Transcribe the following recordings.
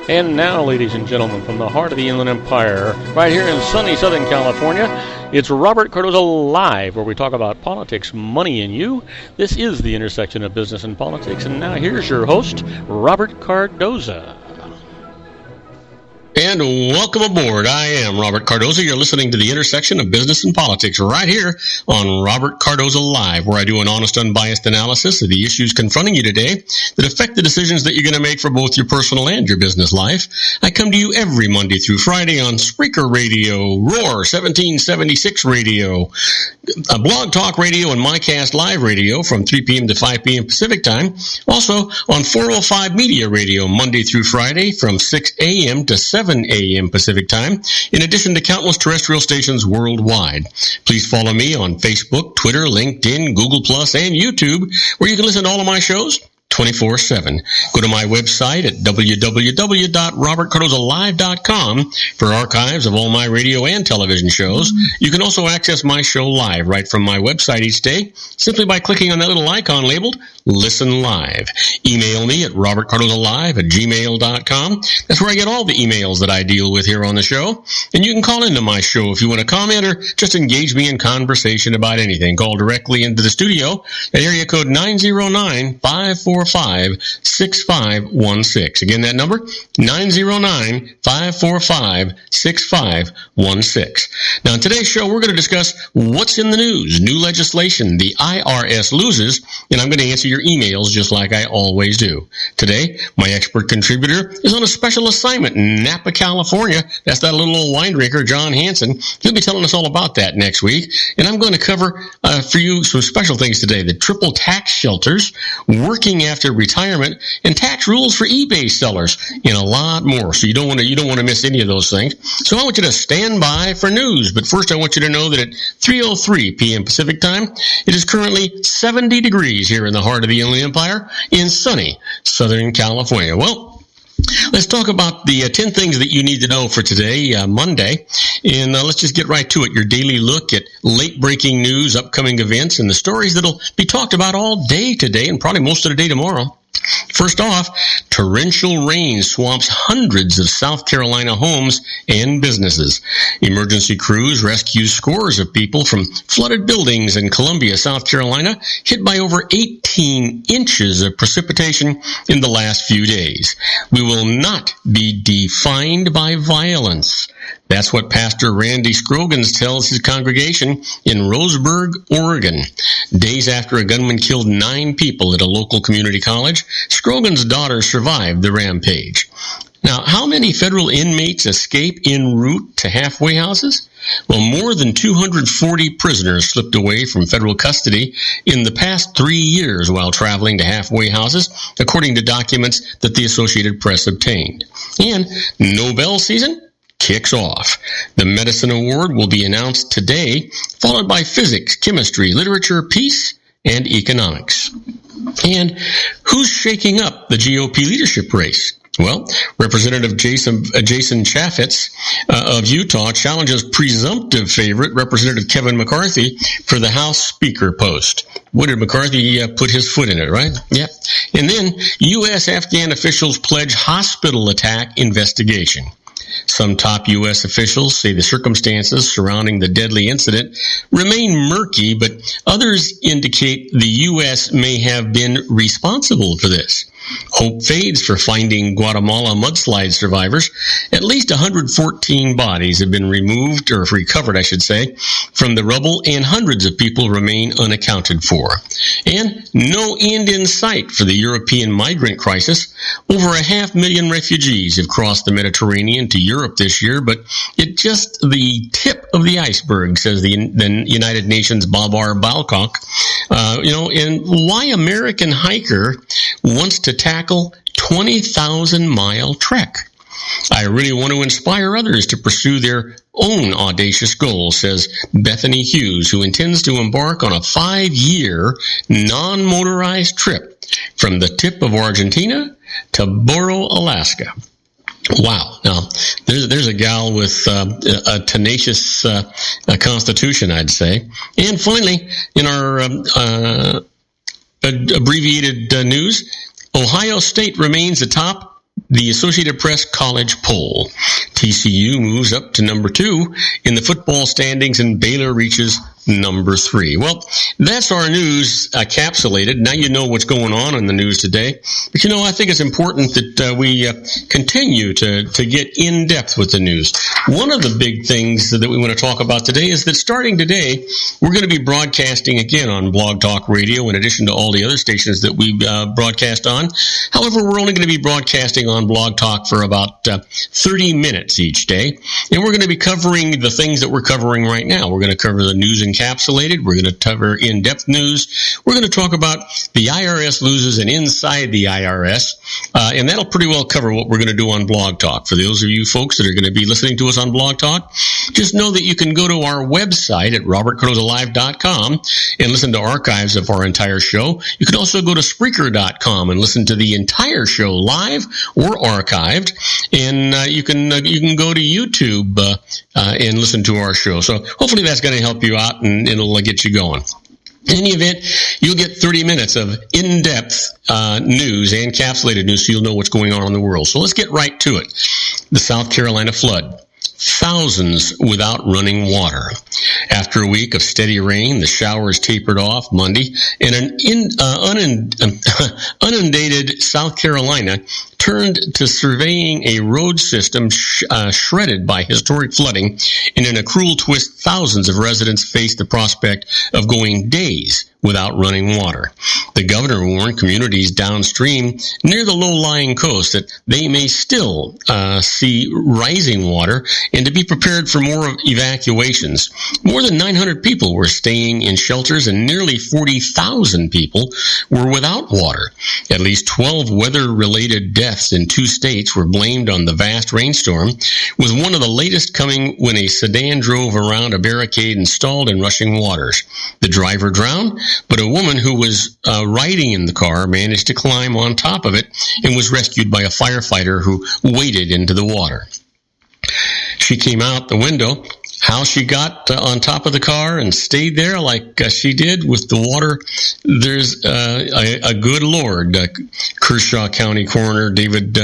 And now, ladies and gentlemen, from the heart of the Inland Empire, right here in sunny Southern California, it's Robert Cardoza Live, where we talk about politics, money, and you. This is the intersection of business and politics. And now here's your host, Robert Cardoza. And welcome aboard. I am Robert Cardoza. You're listening to the intersection of business and politics right here on Robert Cardoza Live, where I do an honest, unbiased analysis of the issues confronting you today that affect the decisions that you're going to make for both your personal and your business life. I come to you every Monday through Friday on Spreaker Radio, Roar 1776 Radio, Blog Talk Radio, and MyCast Live Radio from 3 p.m. to 5 p.m. Pacific Time. Also on 405 Media Radio, Monday through Friday from 6 a.m. to 7 a.m. Pacific Time, in addition to countless terrestrial stations worldwide. Please follow me on Facebook, Twitter, LinkedIn, Google+, and YouTube, where you can listen to all of my shows 24/7. Go to my website at www.robertcardozalive.com for archives of all my radio and television shows. You can also access my show live right from my website each day, simply by clicking on that little icon labeled Listen Live. Email me at robertcardozalive@gmail.com. That's where I get all the emails that I deal with here on the show. And you can call into my show if you want to comment or just engage me in conversation about anything. Call directly into the studio at area code 909-545-6516. Again, that number, 909-545-6516. Now, in today's show, we're going to discuss what's in the news, new legislation, the IRS loses, and I'm going to answer your emails just like I always do. Today, my expert contributor is on a special assignment in Napa, California. That's that little old winemaker, John Hansen. He'll be telling us all about that next week. And I'm going to cover for you some special things today: the triple tax shelters, working after retirement, and tax rules for eBay sellers, and a lot more. So you don't want to miss any of those things. So I want you to stand by for news. But first, I want you to know that at 3:03 p.m. Pacific Time, it is currently 70 degrees here in the heart of the Inland Empire in sunny Southern California. Well, let's talk about the 10 things that you need to know for today, Monday. And let's just get right to it. Your daily look at late-breaking news, upcoming events, and the stories that'll be talked about all day today and probably most of the day tomorrow. First off, torrential rain swamps hundreds of South Carolina homes and businesses. Emergency crews rescue scores of people from flooded buildings in Columbia, South Carolina, hit by over 18 inches of precipitation in the last few days. We will not be defined by violence. That's what Pastor Randy Scroggins tells his congregation in Roseburg, Oregon. Days after a gunman killed 9 people at a local community college, Scroggins' daughter survived the rampage. Now, how many federal inmates escape en route to halfway houses? Well, more than 240 prisoners slipped away from federal custody in the past 3 years while traveling to halfway houses, according to documents that the Associated Press obtained. And Nobel season kicks off. The Medicine Award will be announced today, followed by physics, chemistry, literature, peace, and economics. And who's shaking up the GOP leadership race? Well, Representative Jason Chaffetz of Utah challenges presumptive favorite Representative Kevin McCarthy for the House Speaker post. What did McCarthy put his foot in it, right? Yep. And then U.S.-Afghan officials pledge hospital attack investigation. Some top U.S. officials say the circumstances surrounding the deadly incident remain murky, but others indicate the U.S. may have been responsible for this. Hope fades for finding Guatemala mudslide survivors. At least 114 bodies have been removed, or recovered, I should say, from the rubble, and hundreds of people remain unaccounted for. And no end in sight for the European migrant crisis. Over 500,000 refugees have crossed the Mediterranean to Europe this year, but it's just the tip of the iceberg, says the United Nations Babar Balcock. And why American hiker wants to tackle 20,000-mile trek. I really want to inspire others to pursue their own audacious goals, says Bethany Hughes, who intends to embark on a 5-year non-motorized trip from the tip of Argentina to Boro, Alaska. Wow. Now, there's a gal with a tenacious constitution, I'd say. And finally, in our abbreviated news, Ohio State remains the top the Associated Press College poll. TCU moves up to number 2 in the football standings, and Baylor reaches number 3. Well, that's our news encapsulated. Now you know what's going on in the news today. But I think it's important that we continue to get in depth with the news. One of the big things that we want to talk about today is that starting today, we're going to be broadcasting again on Blog Talk Radio in addition to all the other stations that we broadcast on. However, we're only going to be broadcasting on Blog Talk for about 30 minutes each day. And we're going to be covering the things that we're covering right now. We're going to cover the news encapsulated. We're going to cover in-depth news. We're going to talk about the IRS loses and inside the IRS. And that'll pretty well cover what we're going to do on Blog Talk. For those of you folks that are going to be listening to us on Blog Talk, just know that you can go to our website at robertcardozalive.com and listen to archives of our entire show. You can also go to Spreaker.com and listen to the entire show live or archived. And you can go to YouTube and listen to our show. So hopefully that's going to help you out and it'll get you going. In any event, you'll get 30 minutes of in-depth news and encapsulated news so you'll know what's going on in the world. So let's get right to it. The South Carolina flood. Thousands without running water. After a week of steady rain, the showers tapered off Monday, and an inundated South Carolina turned to surveying a road system shredded by historic flooding, and in a cruel twist, thousands of residents faced the prospect of going days without running water. The governor warned communities downstream near the low-lying coast that they may still see rising water and to be prepared for more evacuations. More than 900 people were staying in shelters and nearly 40,000 people were without water. At least 12 weather-related deaths in 2 states were blamed on the vast rainstorm, with one of the latest coming when a sedan drove around a barricade installed in rushing waters. The driver drowned, but a woman who was riding in the car managed to climb on top of it and was rescued by a firefighter who waded into the water. She came out the window. How she got on top of the car and stayed there like she did with the water, there's a good Lord, Kershaw County Coroner David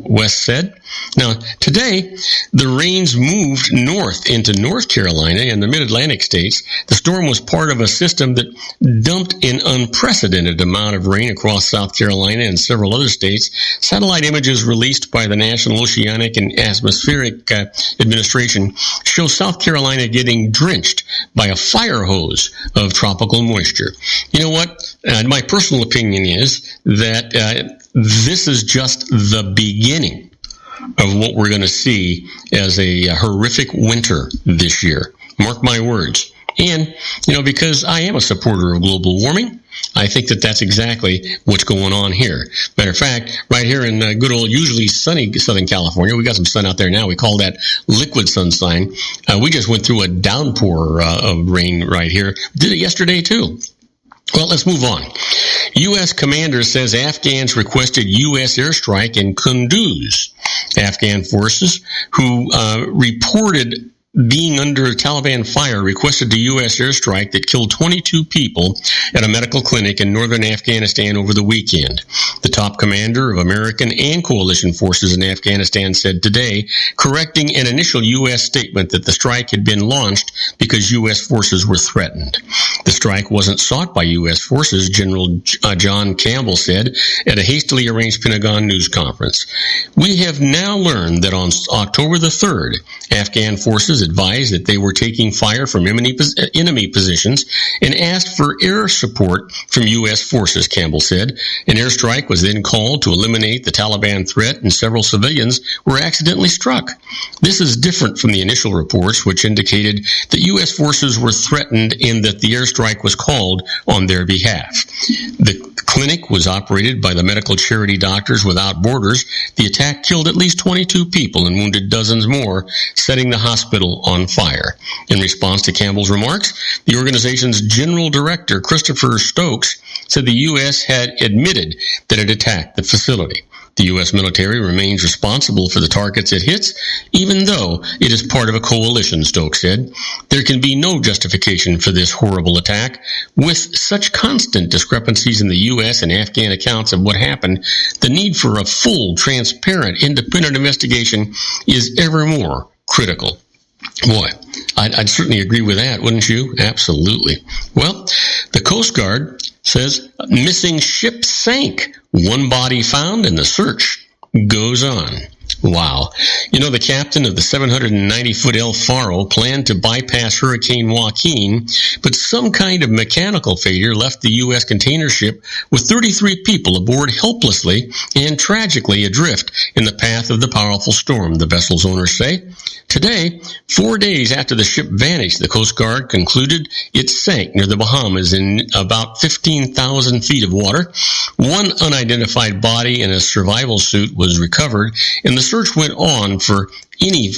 West said. Now, today, the rains moved north into North Carolina and the mid-Atlantic states. The storm was part of a system that dumped an unprecedented amount of rain across South Carolina and several other states. Satellite images released by the National Oceanic and Atmospheric Administration show South Carolina getting drenched by a fire hose of tropical moisture. You know what? My personal opinion is that this is just the beginning of what we're going to see as a horrific winter this year. Mark my words. And, because I am a supporter of global warming, I think that that's exactly what's going on here. Matter of fact, right here in good old, usually sunny Southern California, we got some sun out there now. We call that liquid sunshine. We just went through a downpour of rain right here. Did it yesterday, too. Well, let's move on. U.S. commander says Afghans requested U.S. airstrike in Kunduz. Afghan forces who reported being under Taliban fire requested the U.S. airstrike that killed 22 people at a medical clinic in northern Afghanistan over the weekend. The top commander of American and coalition forces in Afghanistan said today, correcting an initial U.S. statement that the strike had been launched because U.S. forces were threatened. The strike wasn't sought by U.S. forces, General John Campbell said at a hastily arranged Pentagon news conference. We have now learned that on October the 3rd, Afghan forces advised that they were taking fire from enemy positions and asked for air support from U.S. forces, Campbell said. An airstrike was then called to eliminate the Taliban threat, and several civilians were accidentally struck. This is different from the initial reports, which indicated that U.S. forces were threatened and that the airstrike was called on their behalf. The clinic was operated by the medical charity Doctors Without Borders. The attack killed at least 22 people and wounded dozens more, setting the hospital on fire. In response to Campbell's remarks, the organization's general director, Christopher Stokes, said the U.S. had admitted that it attacked the facility. The The U.S. military remains responsible for the targets it hits, even though it is part of a coalition, Stokes said. There can be no justification for this horrible attack. With such constant discrepancies in the U.S. and Afghan accounts of what happened, the need for a full, transparent, independent investigation is ever more critical. Boy, I'd certainly agree with that, wouldn't you? Absolutely. Well, the Coast Guard says missing ship sank. One body found and the search goes on. Wow. You know, the captain of the 790-foot El Faro planned to bypass Hurricane Joaquin, but some kind of mechanical failure left the U.S. container ship with 33 people aboard helplessly and tragically adrift in the path of the powerful storm, the vessel's owners say. Today, 4 days after the ship vanished, the Coast Guard concluded it sank near the Bahamas in about 15,000 feet of water. One unidentified body in a survival suit was recovered, and the search went on for any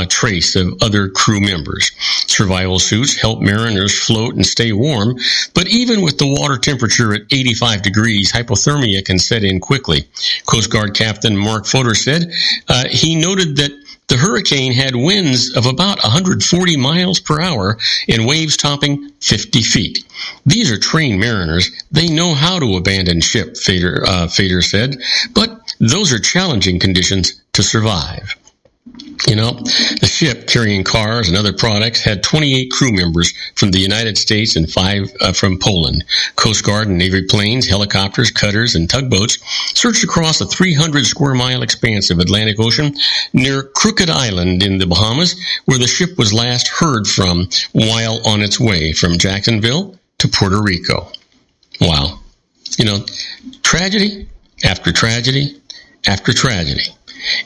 trace of other crew members. Survival suits help mariners float and stay warm, but even with the water temperature at 85 degrees, hypothermia can set in quickly. Coast Guard Captain Mark Fodor said he noted that the hurricane had winds of about 140 miles per hour and waves topping 50 feet. These are trained mariners. They know how to abandon ship, Fader said, but those are challenging conditions to survive. You know, the ship carrying cars and other products had 28 crew members from the United States and 5 from Poland. Coast Guard and Navy planes, helicopters, cutters, and tugboats searched across a 300-square-mile expanse of Atlantic Ocean near Crooked Island in the Bahamas, where the ship was last heard from while on its way from Jacksonville to Puerto Rico. Wow. You know, tragedy after tragedy after tragedy.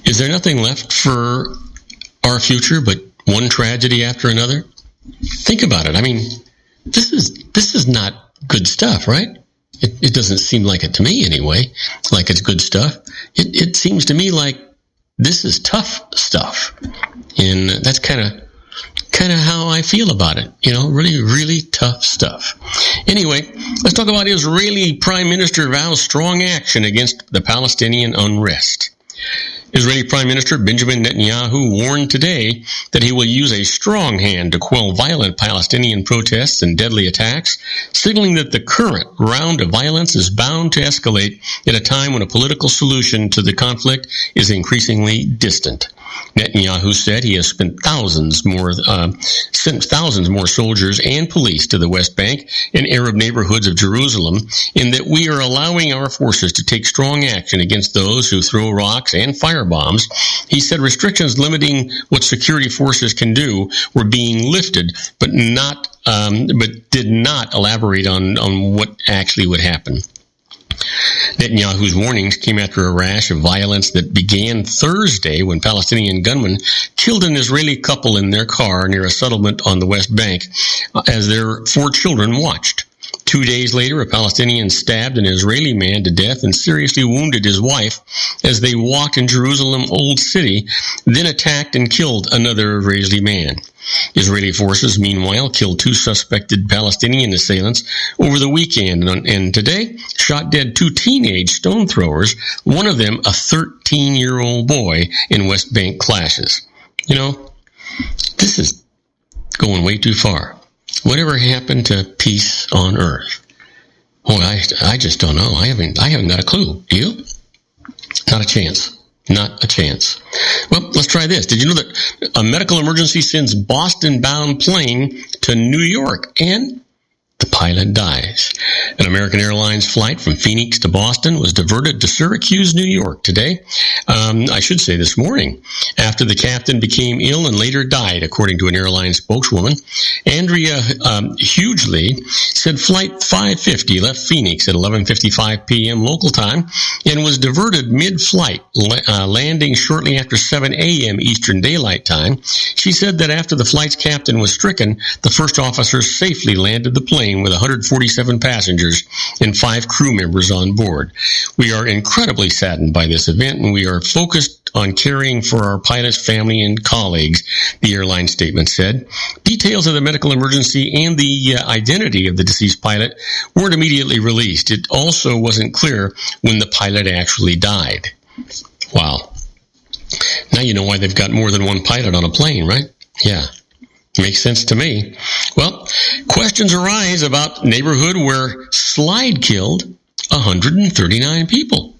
Is there nothing left for our future but one tragedy after another? Think about it. I mean, this is not good stuff, right? It doesn't seem like it to me anyway, like it's good stuff. It seems to me like this is tough stuff. And that's kind of how I feel about it. You know, really, really tough stuff. Anyway, let's talk about Israeli Prime Minister vows strong action against the Palestinian unrest. Israeli Prime Minister Benjamin Netanyahu warned today that he will use a strong hand to quell violent Palestinian protests and deadly attacks, signaling that the current round of violence is bound to escalate at a time when a political solution to the conflict is increasingly distant. Netanyahu said he has sent thousands more soldiers and police to the West Bank and Arab neighborhoods of Jerusalem, and that we are allowing our forces to take strong action against those who throw rocks and firebombs. He said restrictions limiting what security forces can do were being lifted, but did not elaborate on what actually would happen. Netanyahu's warnings came after a rash of violence that began Thursday when Palestinian gunmen killed an Israeli couple in their car near a settlement on the West Bank as their 4 children watched. 2 days later, a Palestinian stabbed an Israeli man to death and seriously wounded his wife as they walked in Jerusalem Old City, then attacked and killed another Israeli man. Israeli forces, meanwhile, killed 2 suspected Palestinian assailants over the weekend, and today shot dead 2 teenage stone throwers, one of them a 13-year-old boy, in West Bank clashes. You know, this is going way too far. Whatever happened to peace on earth? Boy, I just don't know. I haven't got a clue. Do you? Not a chance. Not a chance. Well, let's try this. Did you know that a medical emergency sends Boston-bound plane to New York and the pilot dies? An American Airlines flight from Phoenix to Boston was diverted to Syracuse, New York today. I should say this morning, after the captain became ill and later died, according to an airline spokeswoman. Andrea Hughley said Flight 550 left Phoenix at 11:55 p.m. local time and was diverted mid-flight, landing shortly after 7 a.m. Eastern Daylight Time. She said that after the flight's captain was stricken, the first officer safely landed the plane with 147 passengers and 5 crew members on board. We are incredibly saddened by this event, and we are focused on caring for our pilot's family and colleagues, the airline statement said. Details of the medical emergency and the identity of the deceased pilot weren't immediately released. It also wasn't clear when the pilot actually died. Wow. Now you know why they've got more than one pilot on a plane, right? Yeah. Makes sense to me. Well, questions arise about neighborhood where slide killed 139 people.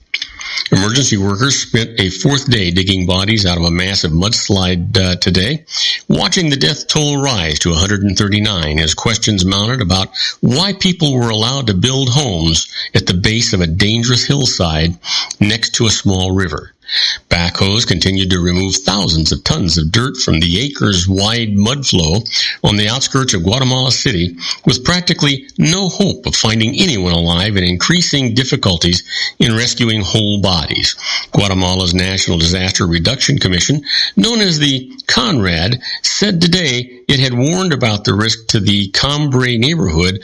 Emergency workers spent a fourth day digging bodies out of a massive mudslide today, watching the death toll rise to 139 as questions mounted about why people were allowed to build homes at the base of a dangerous hillside next to a small river. Backhoes continued to remove thousands of tons of dirt from the acres-wide mud flow on the outskirts of Guatemala City, with practically no hope of finding anyone alive and increasing difficulties in rescuing whole bodies. Guatemala's National Disaster Reduction Commission, known as the CONRAD, said today it had warned about the risk to the Cambrai neighborhood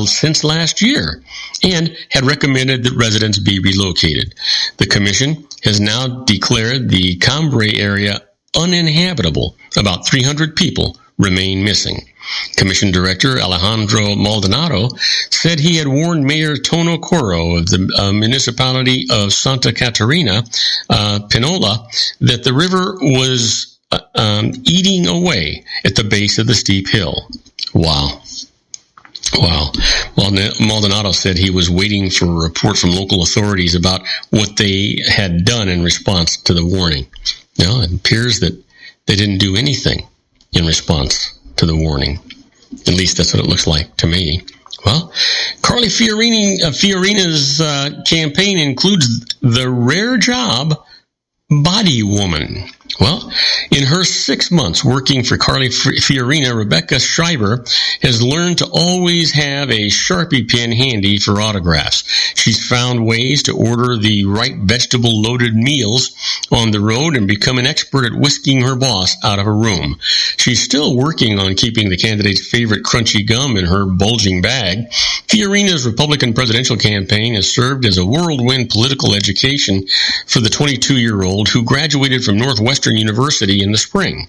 since last year and had recommended that residents be relocated. The commission has now declared the Cambrai area uninhabitable. About 300 people remain missing. Commission Director Alejandro Maldonado said he had warned Mayor Tono Coro of the municipality of Santa Catarina, Pinola, that the river was eating away at the base of the steep hill. Wow. Wow. Well, Maldonado said he was waiting for a report from local authorities about what they had done in response to the warning. Now, it appears that they didn't do anything in response to the warning. At least that's what it looks like to me. Well, Carly Fiorina's campaign includes the rare job body woman. Well, in her 6 months working for Carly Fiorina, Rebecca Schreiber has learned to always have a Sharpie pen handy for autographs. She's found ways to order the right vegetable-loaded meals on the road and become an expert at whisking her boss out of a room. She's still working on keeping the candidate's favorite crunchy gum in her bulging bag. Fiorina's Republican presidential campaign has served as a whirlwind political education for the 22-year-old who graduated from Northwestern University in the spring.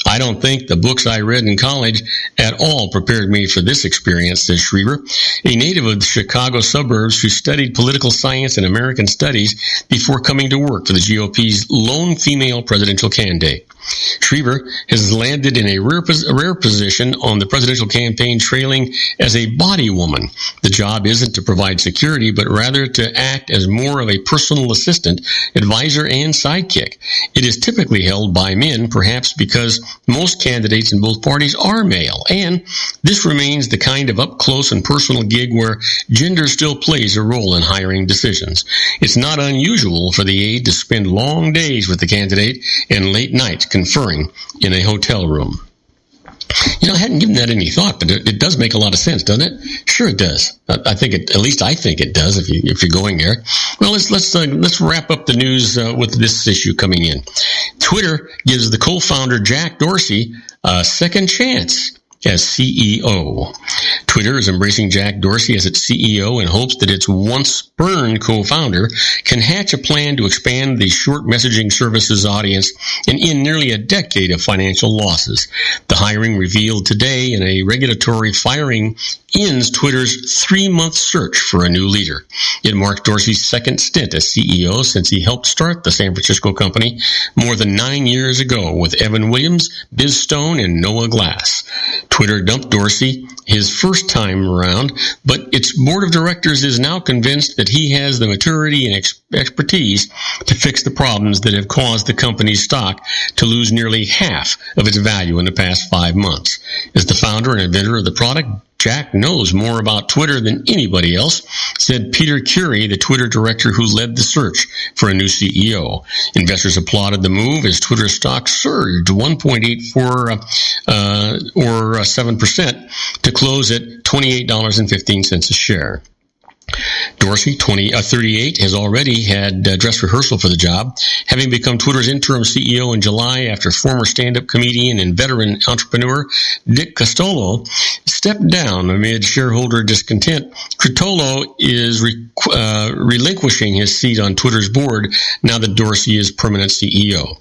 I don't think the books I read in college at all prepared me for this experience, says Schreiber, a native of the Chicago suburbs who studied political science and American studies before coming to work for the GOP's lone female presidential candidate. Schreiber has landed in a rare position on the presidential campaign trailing as a body woman. The job isn't to provide security, but rather to act as more of a personal assistant, advisor, and sidekick. It is typically held by men, perhaps because most candidates in both parties are male, and this remains the kind of up-close and personal gig where gender still plays a role in hiring decisions. It's not unusual for the aide to spend long days with the candidate and late nights conferring in a hotel room. You know, I hadn't given that any thought, but it does make a lot of sense, doesn't it? Sure, it does. I think it. At least I think it does. If you're going there, well, let's wrap up the news with this issue coming in. Twitter gives the co-founder Jack Dorsey a second chance as CEO. Twitter is embracing Jack Dorsey as its CEO in hopes that its once spurned co-founder can hatch a plan to expand the short messaging services audience and end nearly a decade of financial losses. The hiring revealed today in a regulatory firing ends Twitter's 3-month search for a new leader. It marks Dorsey's second stint as CEO since he helped start the San Francisco company more than 9 years ago with Evan Williams, Biz Stone, and Noah Glass. Twitter dumped Dorsey his first time around, but its board of directors is now convinced that he has the maturity and expertise to fix the problems that have caused the company's stock to lose nearly half of its value in the past 5 months. As the founder and inventor of the product, Jack knows more about Twitter than anybody else, said Peter Curie, the Twitter director who led the search for a new CEO. Investors applauded the move as Twitter stock surged 1.84 or 7% to close at $28.15 a share. Dorsey, 38, has already had dress rehearsal for the job, having become Twitter's interim CEO in July after former stand-up comedian and veteran entrepreneur Dick Costolo stepped down amid shareholder discontent. Costolo is relinquishing his seat on Twitter's board now that Dorsey is permanent CEO.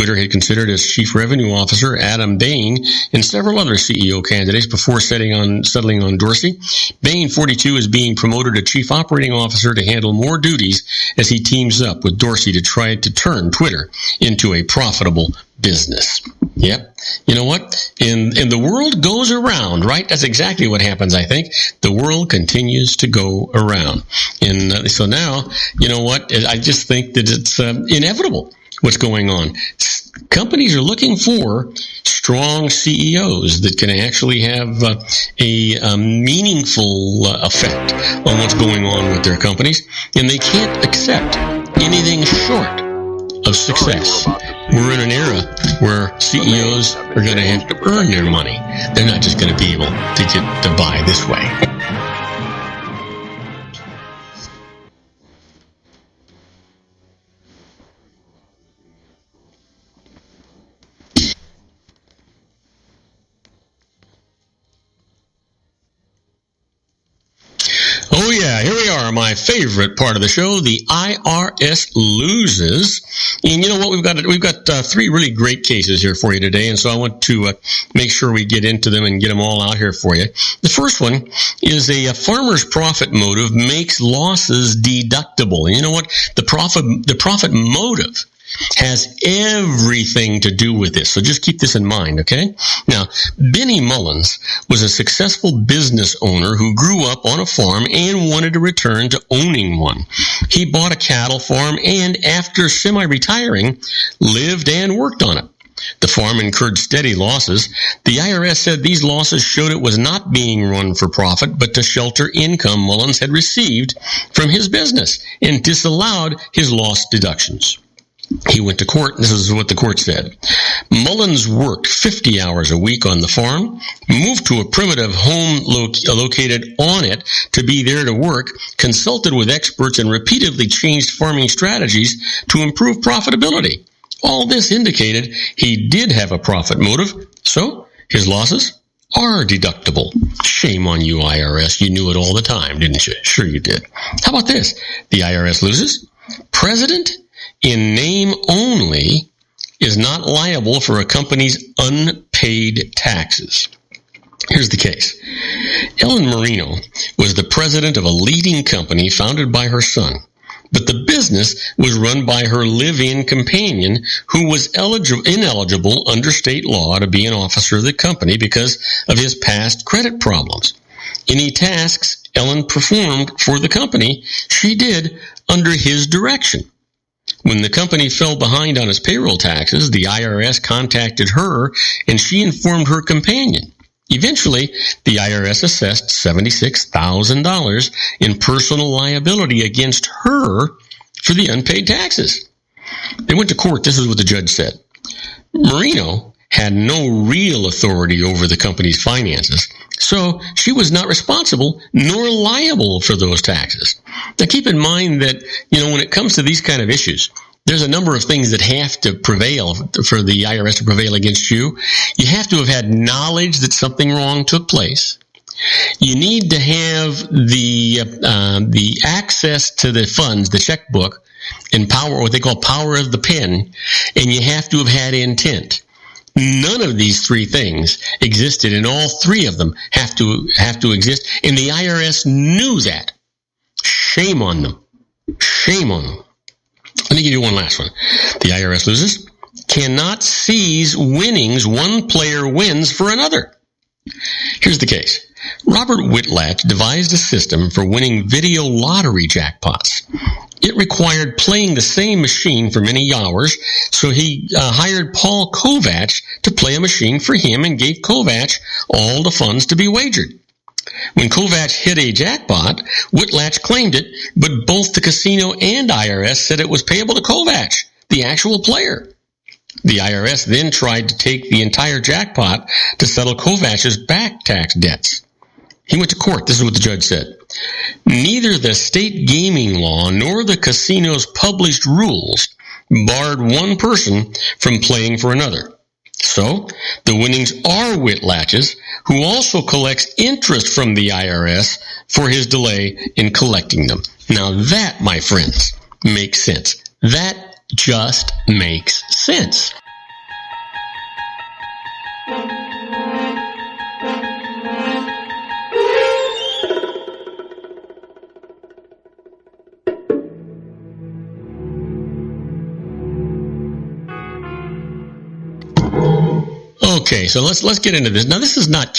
Twitter had considered as chief revenue officer Adam Bain and several other CEO candidates before settling on Dorsey. Bain, 42, is being promoted to chief operating officer to handle more duties as he teams up with Dorsey to try to turn Twitter into a profitable business. Yep. You know what? And the world goes around, right? That's exactly what happens, I think. The world continues to go around. And so now, you know what? I just think that it's inevitable what's going on. Companies are looking for strong CEOs that can actually have a meaningful effect on what's going on with their companies, and they can't accept anything short of success. We're in an era where CEOs are going to have to earn their money. They're not just going to be able to get to buy this way. Oh yeah, here we are, my favorite part of the show, the IRS loses. And you know what, we've got three really great cases here for you today, and so I want to make sure we get into them and get them all out here for you. The first one is a farmer's profit motive makes losses deductible. And you know what? The profit motive has everything to do with this. So just keep this in mind, okay? Now, Benny Mullins was a successful business owner who grew up on a farm and wanted to return to owning one. He bought a cattle farm and, after semi-retiring, lived and worked on it. The farm incurred steady losses. The IRS said these losses showed it was not being run for profit, but to shelter income Mullins had received from his business and disallowed his loss deductions. He went to court. This is what the court said. Mullins worked 50 hours a week on the farm, moved to a primitive home located on it to be there to work, consulted with experts, and repeatedly changed farming strategies to improve profitability. All this indicated he did have a profit motive, so his losses are deductible. Shame on you, IRS. You knew it all the time, didn't you? Sure you did. How about this? The IRS loses. President in name only is not liable for a company's unpaid taxes. Here's the case. Ellen Marino was the president of a leading company founded by her son, but the business was run by her live-in companion who was ineligible under state law to be an officer of the company because of his past credit problems. Any tasks Ellen performed for the company, she did under his direction. When the company fell behind on its payroll taxes, the IRS contacted her and she informed her companion. Eventually, the IRS assessed $76,000 in personal liability against her for the unpaid taxes. They went to court. This is what the judge said. Marino had no real authority over the company's finances, so she was not responsible nor liable for those taxes. Now keep in mind that, when it comes to these kind of issues, there's a number of things that have to prevail for the IRS to prevail against you. You have to have had knowledge that something wrong took place. You need to have the access to the funds, the checkbook, and power, what they call power of the pen, and you have to have had intent. None of these three things existed, and all three of them have to exist, and the IRS knew that. Shame on them. Shame on them. Let me give you one last one. The IRS loses. Cannot seize winnings one player wins for another. Here's the case. Robert Whitlatch devised a system for winning video lottery jackpots. It required playing the same machine for many hours, so he hired Paul Kovach to play a machine for him and gave Kovach all the funds to be wagered. When Kovach hit a jackpot, Whitlatch claimed it, but both the casino and IRS said it was payable to Kovach, the actual player. The IRS then tried to take the entire jackpot to settle Kovach's back tax debts. He went to court. This is what the judge said. Neither the state gaming law nor the casino's published rules barred one person from playing for another. So, the winnings are Whitlatch's, who also collects interest from the IRS for his delay in collecting them. Now that, my friends, makes sense. That just makes sense. Okay, so let's get into this. Now, this is not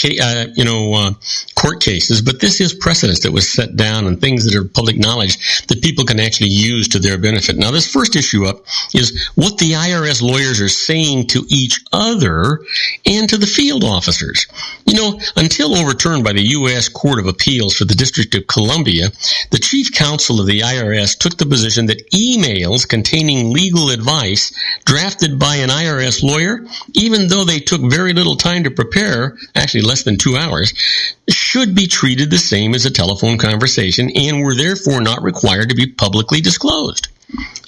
court cases, but this is precedence that was set down and things that are public knowledge that people can actually use to their benefit. Now, this first issue up is what the IRS lawyers are saying to each other and to the field officers. Until overturned by the U.S. Court of Appeals for the District of Columbia, the chief counsel of the IRS took the position that emails containing legal advice drafted by an IRS lawyer, even though they took very little time to prepare, actually less than 2 hours, should be treated the same as a telephone conversation and were therefore not required to be publicly disclosed.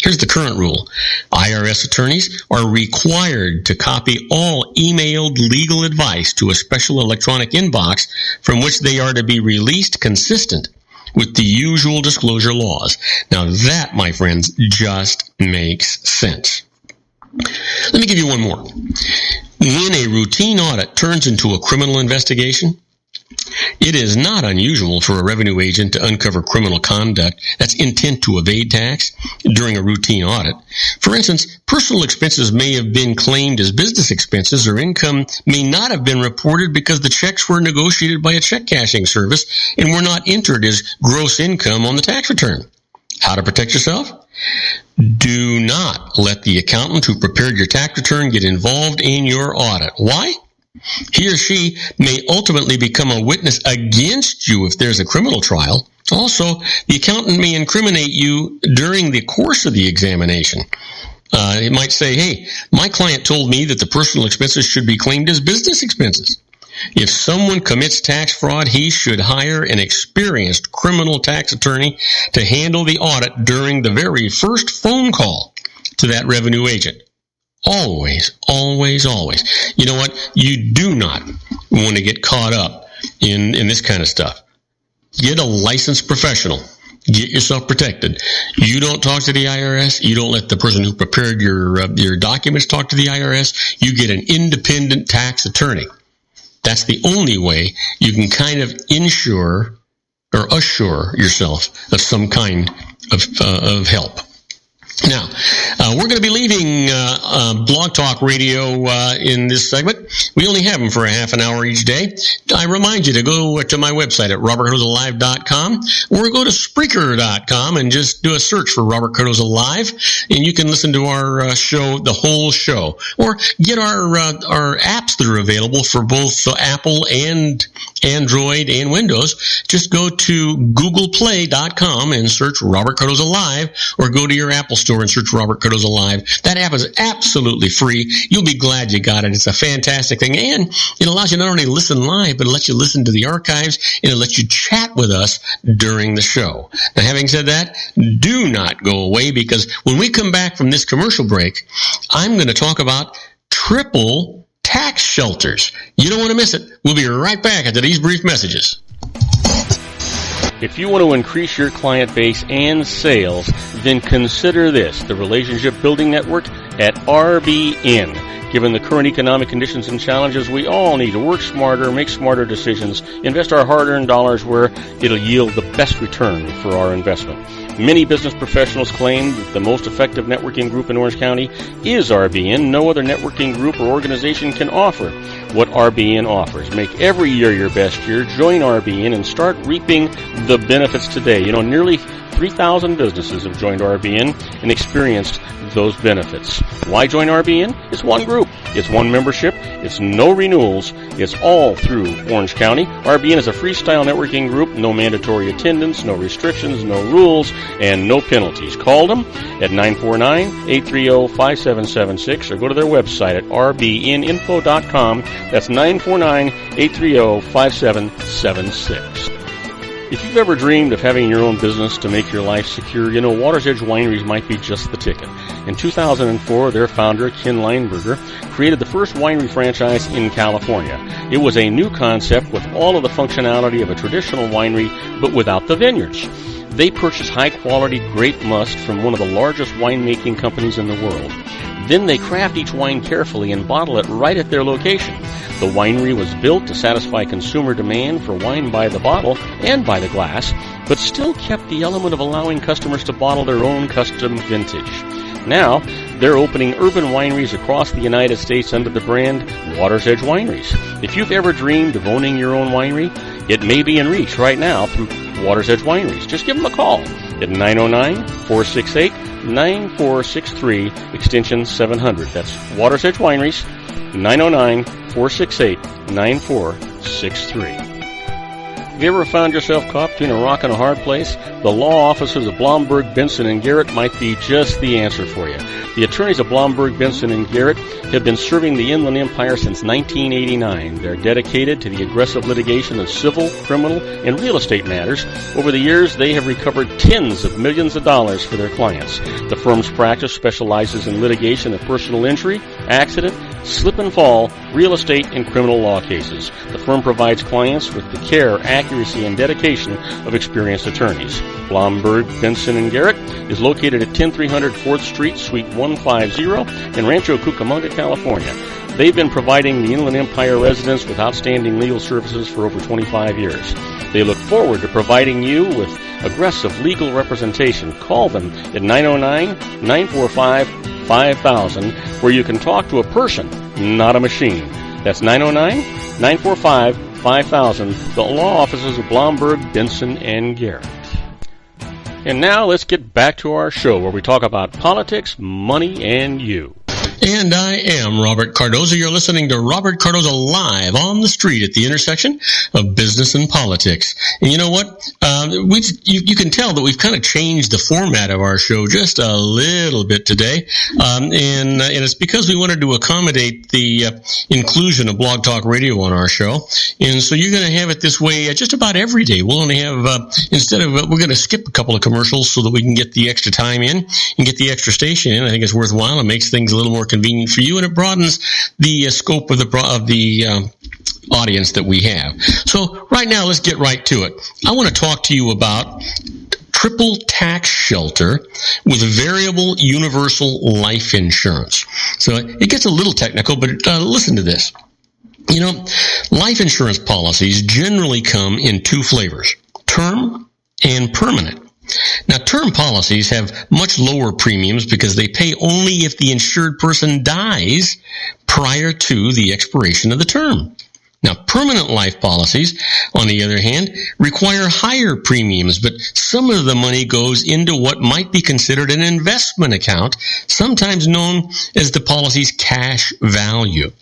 Here's the current rule. IRS attorneys are required to copy all emailed legal advice to a special electronic inbox from which they are to be released consistent with the usual disclosure laws. Now that, my friends, just makes sense. Let me give you one more. When a routine audit turns into a criminal investigation, it is not unusual for a revenue agent to uncover criminal conduct that's intent to evade tax during a routine audit. For instance, personal expenses may have been claimed as business expenses, or income may not have been reported because the checks were negotiated by a check cashing service and were not entered as gross income on the tax return. How to protect yourself? Do not let the accountant who prepared your tax return get involved in your audit. Why? He or she may ultimately become a witness against you if there's a criminal trial. Also, the accountant may incriminate you during the course of the examination. It might say, hey, my client told me that the personal expenses should be claimed as business expenses. If someone commits tax fraud, he should hire an experienced criminal tax attorney to handle the audit during the very first phone call to that revenue agent. Always, always, always. You know what? You do not want to get caught up in this kind of stuff. Get a licensed professional. Get yourself protected. You don't talk to the IRS. You don't let the person who prepared your documents talk to the IRS. You get an independent tax attorney. That's the only way you can kind of ensure or assure yourself of some kind of help. Now, we're going to be leaving Blog Talk Radio in this segment. We only have them for a half an hour each day. I remind you to go to my website at robertcardozalive.com or go to Spreaker.com and just do a search for Robert Cardoza Live, and you can listen to our show, the whole show, or get our apps that are available for both Apple and Android and Windows. Just go to googleplay.com and search Robert Cardoza Live, or go to your Apple Store and search Robert Cardoza Live. That app is absolutely free. You'll be glad you got it. It's a fantastic thing. And it allows you not only to listen live, but it lets you listen to the archives, and it lets you chat with us during the show. Now, having said that, do not go away, because when we come back from this commercial break, I'm going to talk about triple tax shelters. You don't want to miss it. We'll be right back after these brief messages. If you want to increase your client base and sales, then consider this, the Relationship Building Network at RBN. Given the current economic conditions and challenges, we all need to work smarter, make smarter decisions, invest our hard-earned dollars where it'll yield the best return for our investment. Many business professionals claim that the most effective networking group in Orange County is RBN. No other networking group or organization can offer what RBN offers. Make every year your best year. Join RBN and start reaping the benefits today. Nearly 3,000 businesses have joined RBN and experienced those benefits. Why join RBN? It's one group. It's one membership. It's no renewals. It's all through Orange County. RBN is a freestyle networking group. No mandatory attendance, no restrictions, no rules, and no penalties. Call them at 949-830-5776 or go to their website at rbninfo.com. That's 949-830-5776. If you've ever dreamed of having your own business to make your life secure, Water's Edge Wineries might be just the ticket. In 2004, their founder, Ken Leinberger, created the first winery franchise in California. It was a new concept with all of the functionality of a traditional winery, but without the vineyards. They purchased high-quality grape must from one of the largest winemaking companies in the world. Then they craft each wine carefully and bottle it right at their location. The winery was built to satisfy consumer demand for wine by the bottle and by the glass, but still kept the element of allowing customers to bottle their own custom vintage. Now, they're opening urban wineries across the United States under the brand Water's Edge Wineries. If you've ever dreamed of owning your own winery, it may be in reach right now through Water's Edge Wineries. Just give them a call at 909-468-9463, extension 700. That's Water's Edge Wineries, 909-468-9463. Have you ever found yourself caught between a rock and a hard place? The law offices of Blomberg, Benson, and Garrett might be just the answer for you. The attorneys of Blomberg, Benson, and Garrett have been serving the Inland Empire since 1989. They're dedicated to the aggressive litigation of civil, criminal, and real estate matters. Over the years, they have recovered tens of millions of dollars for their clients. The firm's practice specializes in litigation of personal injury, accident, slip and fall, real estate, and criminal law cases. The firm provides clients with the care, accuracy, and dedication of experienced attorneys. Blomberg, Benson, and Garrett is located at 10300 4th Street, Suite 150 in Rancho Cucamonga, California. They've been providing the Inland Empire residents with outstanding legal services for over 25 years. They look forward to providing you with aggressive legal representation. Call them at 909-945-5000, where you can talk to a person, not a machine. That's 909-945-5000, the law offices of Blomberg, Benson, and Garrett. And now let's get back to our show where we talk about politics, money, and you. And I am Robert Cardoza. You're listening to Robert Cardoza Live on the street at the intersection of business and politics. And you know what? You can tell that we've kind of changed the format of our show just a little bit today. And it's because we wanted to accommodate the inclusion of Blog Talk Radio on our show. And so you're going to have it this way just about every day. We'll only have, we're going to skip a couple of commercials so that we can get the extra time in and get the extra station in. I think it's worthwhile. It makes things a little more convenient for you, and it broadens the scope of the audience that we have. So right now, let's get right to it. I want to talk to you about triple tax shelter with variable universal life insurance. So it gets a little technical, but listen to this. You know, life insurance policies generally come in two flavors, term and permanent. Now, term policies have much lower premiums because they pay only if the insured person dies prior to the expiration of the term. Now, permanent life policies, on the other hand, require higher premiums, but some of the money goes into what might be considered an investment account, sometimes known as the policy's cash value.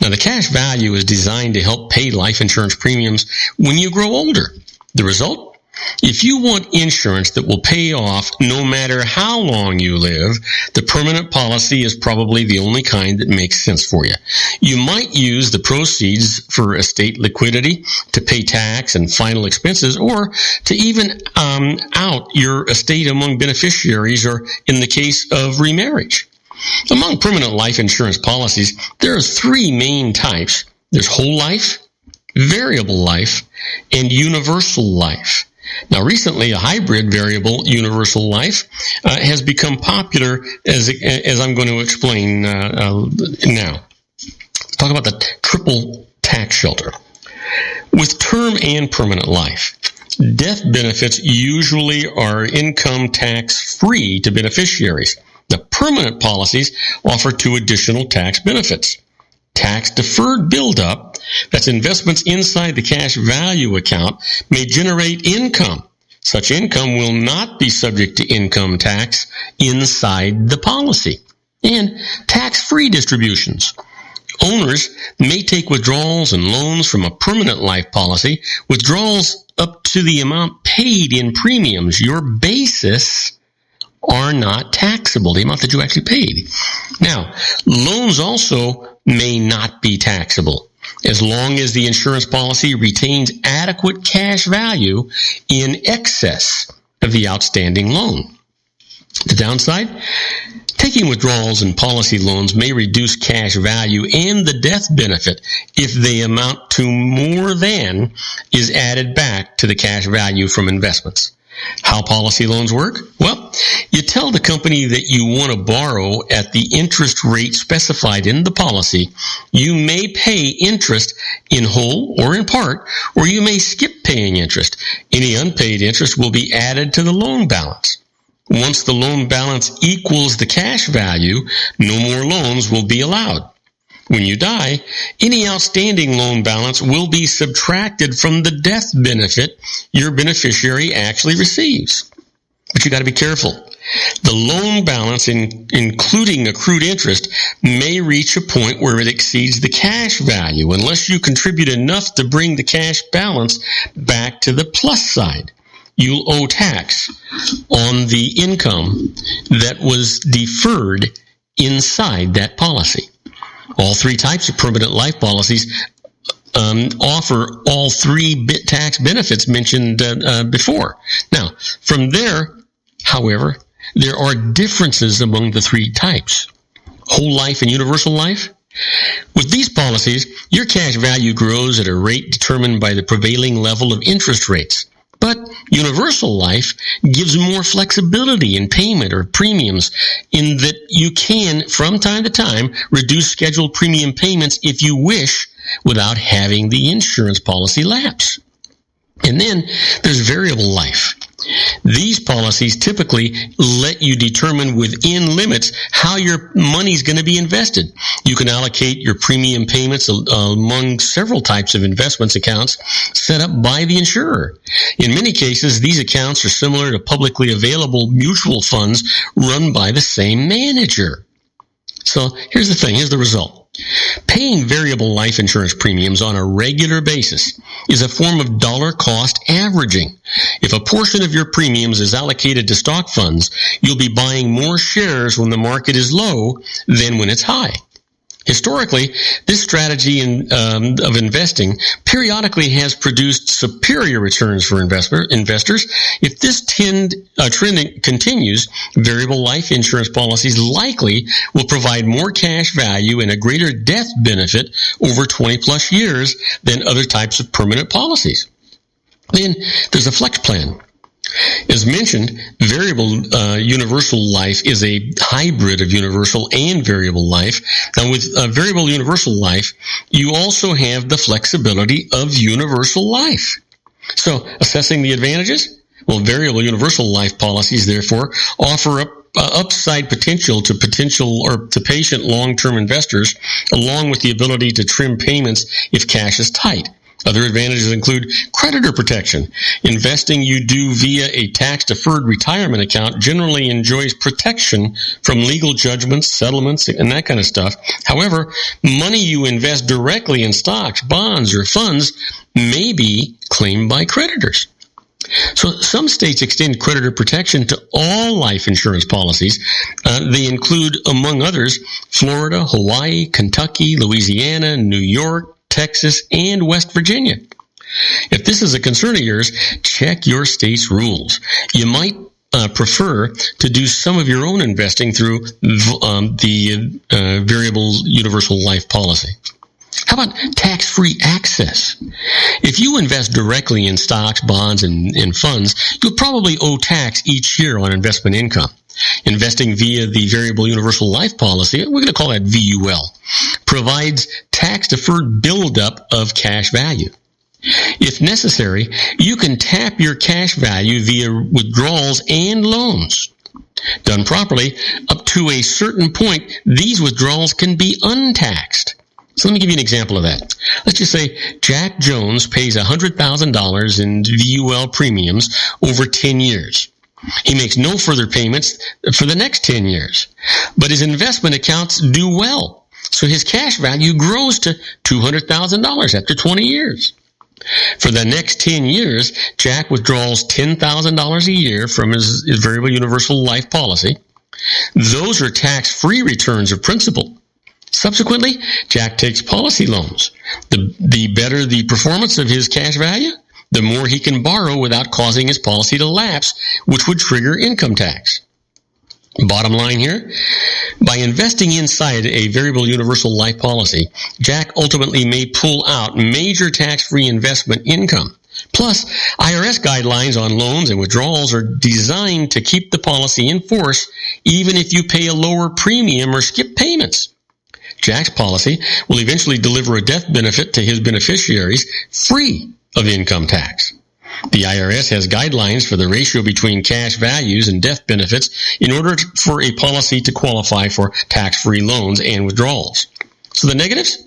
Now, the cash value is designed to help pay life insurance premiums when you grow older. The result? If you want insurance that will pay off no matter how long you live, the permanent policy is probably the only kind that makes sense for you. You might use the proceeds for estate liquidity to pay tax and final expenses, or to even out your estate among beneficiaries, or in the case of remarriage. Among permanent life insurance policies, there are three main types. There's whole life, variable life, and universal life. Now, recently, a hybrid variable universal life has become popular, as I'm going to explain now. Talk about the triple tax shelter. With term and permanent life, death benefits usually are income tax-free to beneficiaries. The permanent policies offer two additional tax benefits. Tax-deferred buildup, that's investments inside the cash value account, may generate income. Such income will not be subject to income tax inside the policy. And tax-free distributions. Owners may take withdrawals and loans from a permanent life policy, withdrawals up to the amount paid in premiums. Your basis are not taxable, the amount that you actually paid. Now, loans also may not be taxable as long as the insurance policy retains adequate cash value in excess of the outstanding loan. The downside? Taking withdrawals and policy loans may reduce cash value and the death benefit if they amount to more than is added back to the cash value from investments. How policy loans work? Well, you tell the company that you want to borrow at the interest rate specified in the policy. You may pay interest in whole or in part, or you may skip paying interest. Any unpaid interest will be added to the loan balance. Once the loan balance equals the cash value, no more loans will be allowed. When you die, any outstanding loan balance will be subtracted from the death benefit your beneficiary actually receives. But you got to be careful. The loan balance, including accrued interest, may reach a point where it exceeds the cash value unless you contribute enough to bring the cash balance back to the plus side. You'll owe tax on the income that was deferred inside that policy. All three types of permanent life policies offer all three tax benefits mentioned before. Now, from there, however, there are differences among the three types. Whole life and universal life. With these policies, your cash value grows at a rate determined by the prevailing level of interest rates. But universal life gives more flexibility in payment or premiums in that you can, from time to time, reduce scheduled premium payments if you wish without having the insurance policy lapse. And then there's variable life. These policies typically let you determine within limits how your money's going to be invested. You can allocate your premium payments among several types of investments accounts set up by the insurer. In many cases, these accounts are similar to publicly available mutual funds run by the same manager. So here's the thing, here's the result. Paying variable life insurance premiums on a regular basis is a form of dollar cost averaging. If a portion of your premiums is allocated to stock funds, you'll be buying more shares when the market is low than when it's high. Historically, this strategy of investing periodically has produced superior returns for investors. If this trend continues, variable life insurance policies likely will provide more cash value and a greater death benefit over 20 plus years than other types of permanent policies. Then there's a flex plan. As mentioned, variable universal life is a hybrid of universal and variable life. Now, with variable universal life, you also have the flexibility of universal life. So, assessing the advantages? Well, variable universal life policies, therefore, offer up upside potential to patient long-term investors, along with the ability to trim payments if cash is tight. Other advantages include creditor protection. Investing you do via a tax-deferred retirement account generally enjoys protection from legal judgments, settlements, and that kind of stuff. However, money you invest directly in stocks, bonds, or funds may be claimed by creditors. So some states extend creditor protection to all life insurance policies. They include, among others, Florida, Hawaii, Kentucky, Louisiana, New York, Texas, and West Virginia. If this is a concern of yours, check your state's rules. You might prefer to do some of your own investing through the variable universal life policy. How about tax-free access? If you invest directly in stocks, bonds, and funds, you'll probably owe tax each year on investment income. Investing via the variable universal life policy, we're going to call that VUL, provides tax-deferred buildup of cash value. If necessary, you can tap your cash value via withdrawals and loans. Done properly, up to a certain point, these withdrawals can be untaxed. So let me give you an example of that. Let's just say Jack Jones pays $100,000 in VUL premiums over 10 years. He makes no further payments for the next 10 years. But his investment accounts do well. So his cash value grows to $200,000 after 20 years. For the next 10 years, Jack withdraws $10,000 a year from his variable universal life policy. Those are tax-free returns of principal. Subsequently, Jack takes policy loans. The better the performance of his cash value, the more he can borrow without causing his policy to lapse, which would trigger income tax. Bottom line here, by investing inside a variable universal life policy, Jack ultimately may pull out major tax-free investment income. Plus, IRS guidelines on loans and withdrawals are designed to keep the policy in force even if you pay a lower premium or skip payments. Jack's policy will eventually deliver a death benefit to his beneficiaries free of income tax. The IRS has guidelines for the ratio between cash values and death benefits in order for a policy to qualify for tax-free loans and withdrawals. So the negatives?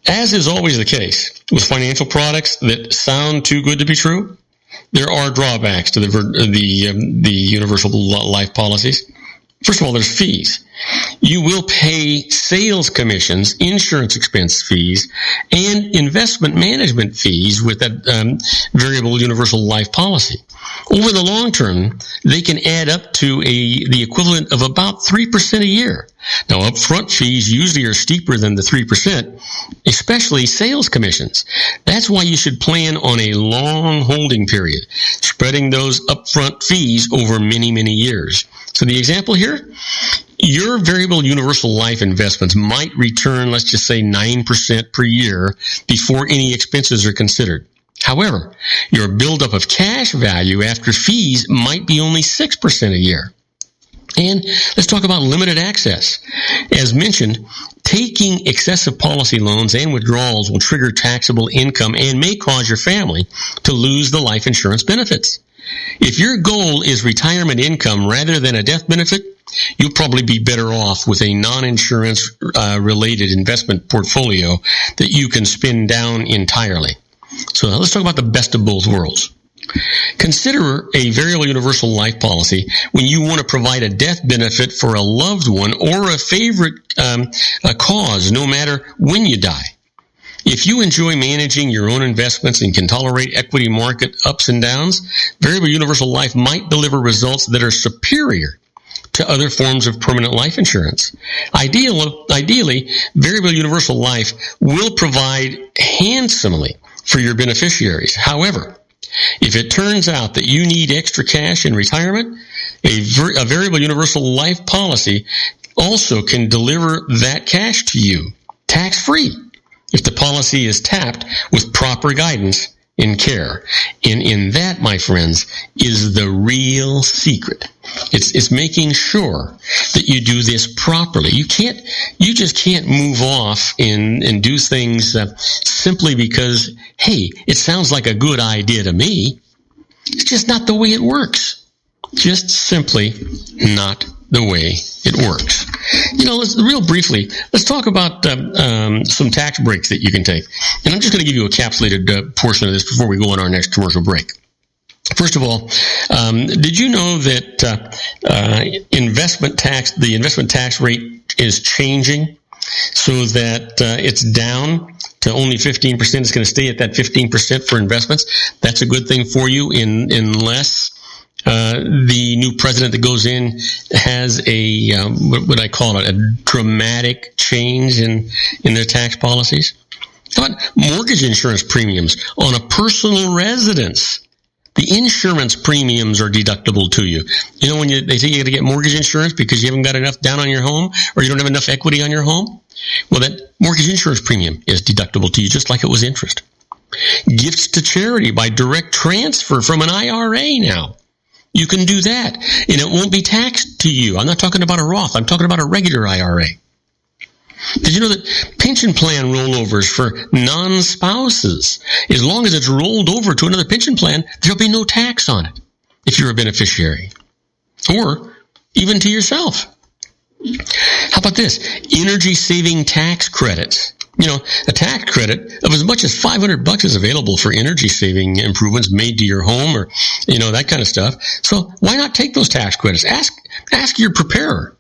As is always the case with financial products that sound too good to be true, there are drawbacks to the universal life policies. First of all, there's fees. You will pay sales commissions, insurance expense fees, and investment management fees with that variable universal life policy. Over the long term, they can add up to the equivalent of about 3% a year. Now, upfront fees usually are steeper than the 3%, especially sales commissions. That's why you should plan on a long holding period, spreading those upfront fees over many, many years. So the example here, your variable universal life investments might return, let's just say 9% per year before any expenses are considered. However, your buildup of cash value after fees might be only 6% a year. And let's talk about limited access. As mentioned, taking excessive policy loans and withdrawals will trigger taxable income and may cause your family to lose the life insurance benefits. If your goal is retirement income rather than a death benefit, you'll probably be better off with a non-insurance related investment portfolio that you can spin down entirely. So let's talk about the best of both worlds. Consider a variable universal life policy when you want to provide a death benefit for a loved one or a favorite a cause, no matter when you die. If you enjoy managing your own investments and can tolerate equity market ups and downs, variable universal life might deliver results that are superior to other forms of permanent life insurance. Ideally, variable universal life will provide handsomely for your beneficiaries. However, if it turns out that you need extra cash in retirement, a variable universal life policy also can deliver that cash to you, tax-free, if the policy is tapped with proper guidance and care. And in that, my friends, is the real secret. It's making sure that you do this properly. You just can't move off and do things simply because, hey, it sounds like a good idea to me. It's just not the way it works. Just simply not the way it works. Real briefly, let's talk about some tax breaks that you can take. And I'm just going to give you a capsulated portion of this before we go on our next commercial break. First of all, did you know that the investment tax rate is changing so that it's down to only 15%? It's going to stay at that 15% for investments. That's a good thing for you unless the new president that goes in has what would I call it, a dramatic change in their tax policies. How about mortgage insurance premiums on a personal residence? The insurance premiums are deductible to you. When they say you got to get mortgage insurance because you haven't got enough down on your home or you don't have enough equity on your home, well, that mortgage insurance premium is deductible to you just like it was interest. Gifts to charity by direct transfer from an IRA now. You can do that, and it won't be taxed to you. I'm not talking about a Roth. I'm talking about a regular IRA. Did you know that pension plan rollovers for non-spouses, as long as it's rolled over to another pension plan, there'll be no tax on it if you're a beneficiary, or even to yourself? How about this? Energy-saving tax credits. A tax credit of as much as $500 is available for energy-saving improvements made to your home or, that kind of stuff. So why not take those tax credits? Ask your preparer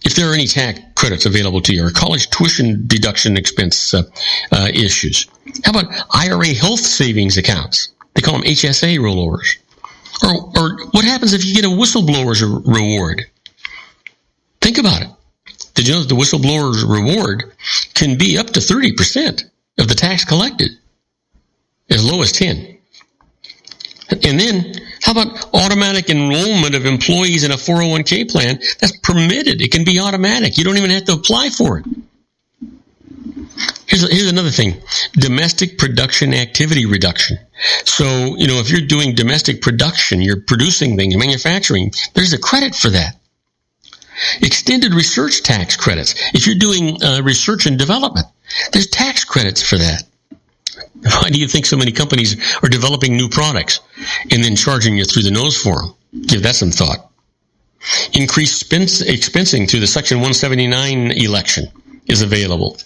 if there are any tax credits available to you or college tuition deduction expense issues. How about IRA health savings accounts? They call them HSA rollovers. Or what happens if you get a whistleblower's reward? Think about it. Did you know that the whistleblower's reward can be up to 30% of the tax collected, as low as 10%? And then, how about automatic enrollment of employees in a 401k plan? That's permitted. It can be automatic. You don't even have to apply for it. Here's another thing. Domestic production activity reduction. So, if you're doing domestic production, you're producing things, manufacturing, there's a credit for that. Extended research tax credits. If you're doing research and development, there's tax credits for that. Why do you think so many companies are developing new products and then charging you through the nose for them? Give that some thought. Increased expensing through the Section 179 election is available.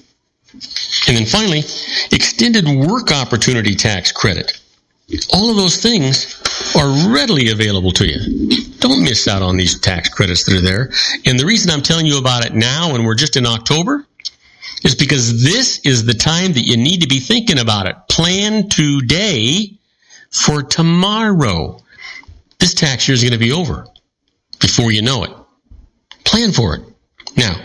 And then finally, extended work opportunity tax credit. All of those things are readily available to you. Don't miss out on these tax credits that are there. And the reason I'm telling you about it now, and we're just in October, is because this is the time that you need to be thinking about it. Plan today for tomorrow. This tax year is going to be over before you know it. Plan for it. Now,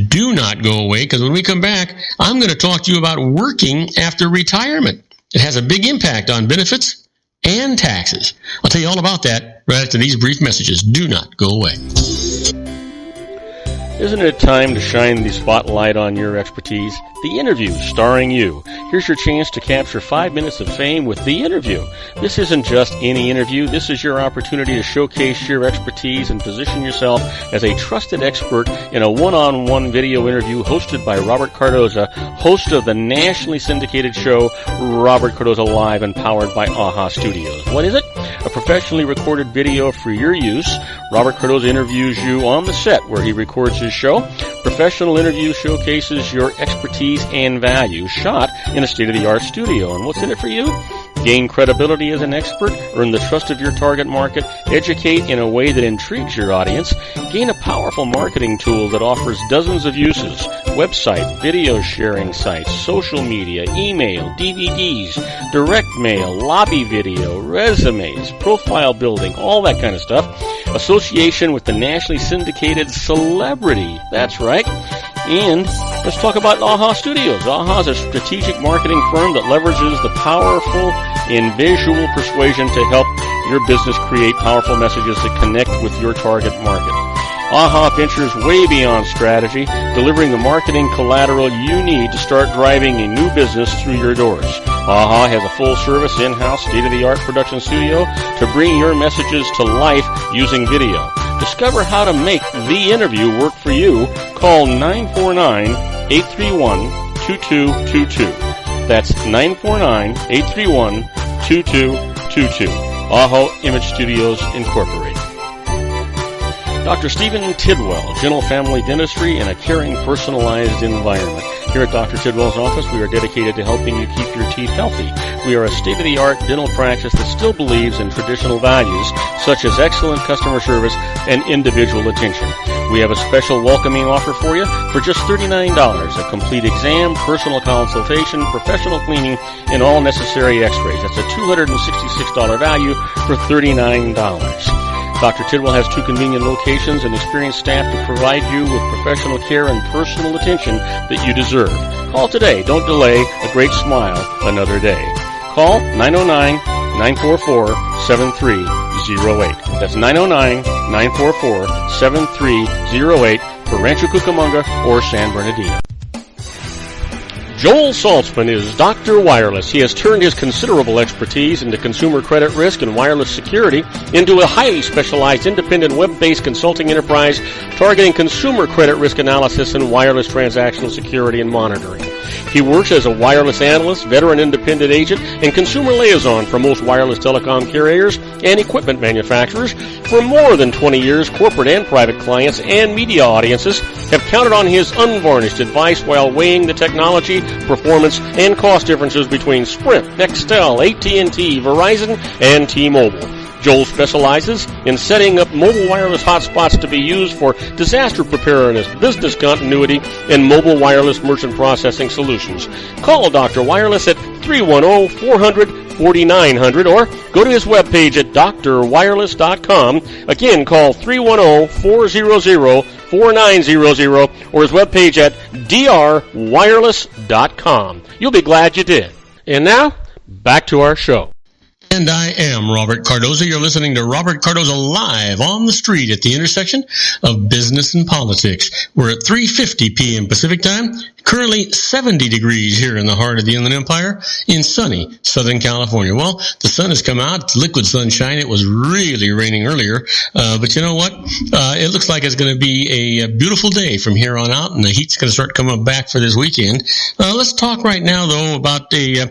do not go away, because when we come back, I'm going to talk to you about working after retirement. It has a big impact on benefits and taxes. I'll tell you all about that right after these brief messages. Do not go away. Isn't it time to shine the spotlight on your expertise? The Interview, starring you. Here's your chance to capture 5 minutes of fame with The Interview. This isn't just any interview. This is your opportunity to showcase your expertise and position yourself as a trusted expert in a one-on-one video interview hosted by Robert Cardoza, host of the nationally syndicated show Robert Cardoza Live and powered by AHA Studios. What is it? A professionally recorded video for your use. Robert Cardoza interviews you on the set where he records his show. Professional interview showcases your expertise and value, shot in a state-of-the-art studio. And what's in it for you? Gain credibility as an expert, earn the trust of your target market, educate in a way that intrigues your audience, gain a powerful marketing tool that offers dozens of uses, website, video sharing sites, social media, email, DVDs, direct mail, lobby video, resumes, profile building, all that kind of stuff. Association with the nationally syndicated celebrity. That's right. And let's talk about AHA Studios. AHA is a strategic marketing firm that leverages the powerful and visual persuasion to help your business create powerful messages that connect with your target market. AHA ventures way beyond strategy, delivering the marketing collateral you need to start driving a new business through your doors. AHA has a full-service, in-house, state-of-the-art production studio to bring your messages to life using video. Discover how to make The Interview work for you. Call 949-831-2222. That's 949-831-2222. AHA Image Studios Incorporated. Dr. Stephen Tidwell, Gentle Family Dentistry in a caring, personalized environment. Here at Dr. Tidwell's office, we are dedicated to helping you keep your teeth healthy. We are a state-of-the-art dental practice that still believes in traditional values, such as excellent customer service and individual attention. We have a special welcoming offer for you for just $39, a complete exam, personal consultation, professional cleaning, and all necessary x-rays. That's a $266 value for $39. Dr. Tidwell has 2 convenient locations and experienced staff to provide you with professional care and personal attention that you deserve. Call today. Don't delay. A great smile another day. Call 909-944-7308. That's 909-944-7308 for Rancho Cucamonga or San Bernardino. Joel Saltzman is Dr. Wireless. He has turned his considerable expertise into consumer credit risk and wireless security into a highly specialized independent web-based consulting enterprise targeting consumer credit risk analysis and wireless transactional security and monitoring. He works as a wireless analyst, veteran independent agent, and consumer liaison for most wireless telecom carriers and equipment manufacturers. For more than 20 years, corporate and private clients and media audiences have counted on his unvarnished advice while weighing the technology, performance, and cost differences between Sprint, Nextel, AT&T, Verizon, and T-Mobile. Joel specializes in setting up mobile wireless hotspots to be used for disaster preparedness, business continuity, and mobile wireless merchant processing solutions. Call Dr. Wireless at 310-400-4900 or go to his webpage at drwireless.com. Again, call 310-400-4900 or his webpage at drwireless.com. You'll be glad you did. And now, back to our show. And I am Robert Cardoza. You're listening to Robert Cardoza Live on the street at the intersection of business and politics. We're at 3:50 p.m. Pacific Time. Currently 70 degrees here in the heart of the Inland Empire in sunny Southern California. Well, the sun has come out. It's liquid sunshine. It was really raining earlier. But you know what? It looks like it's going to be a beautiful day from here on out, and the heat's going to start coming back for this weekend. Let's talk right now, though, about a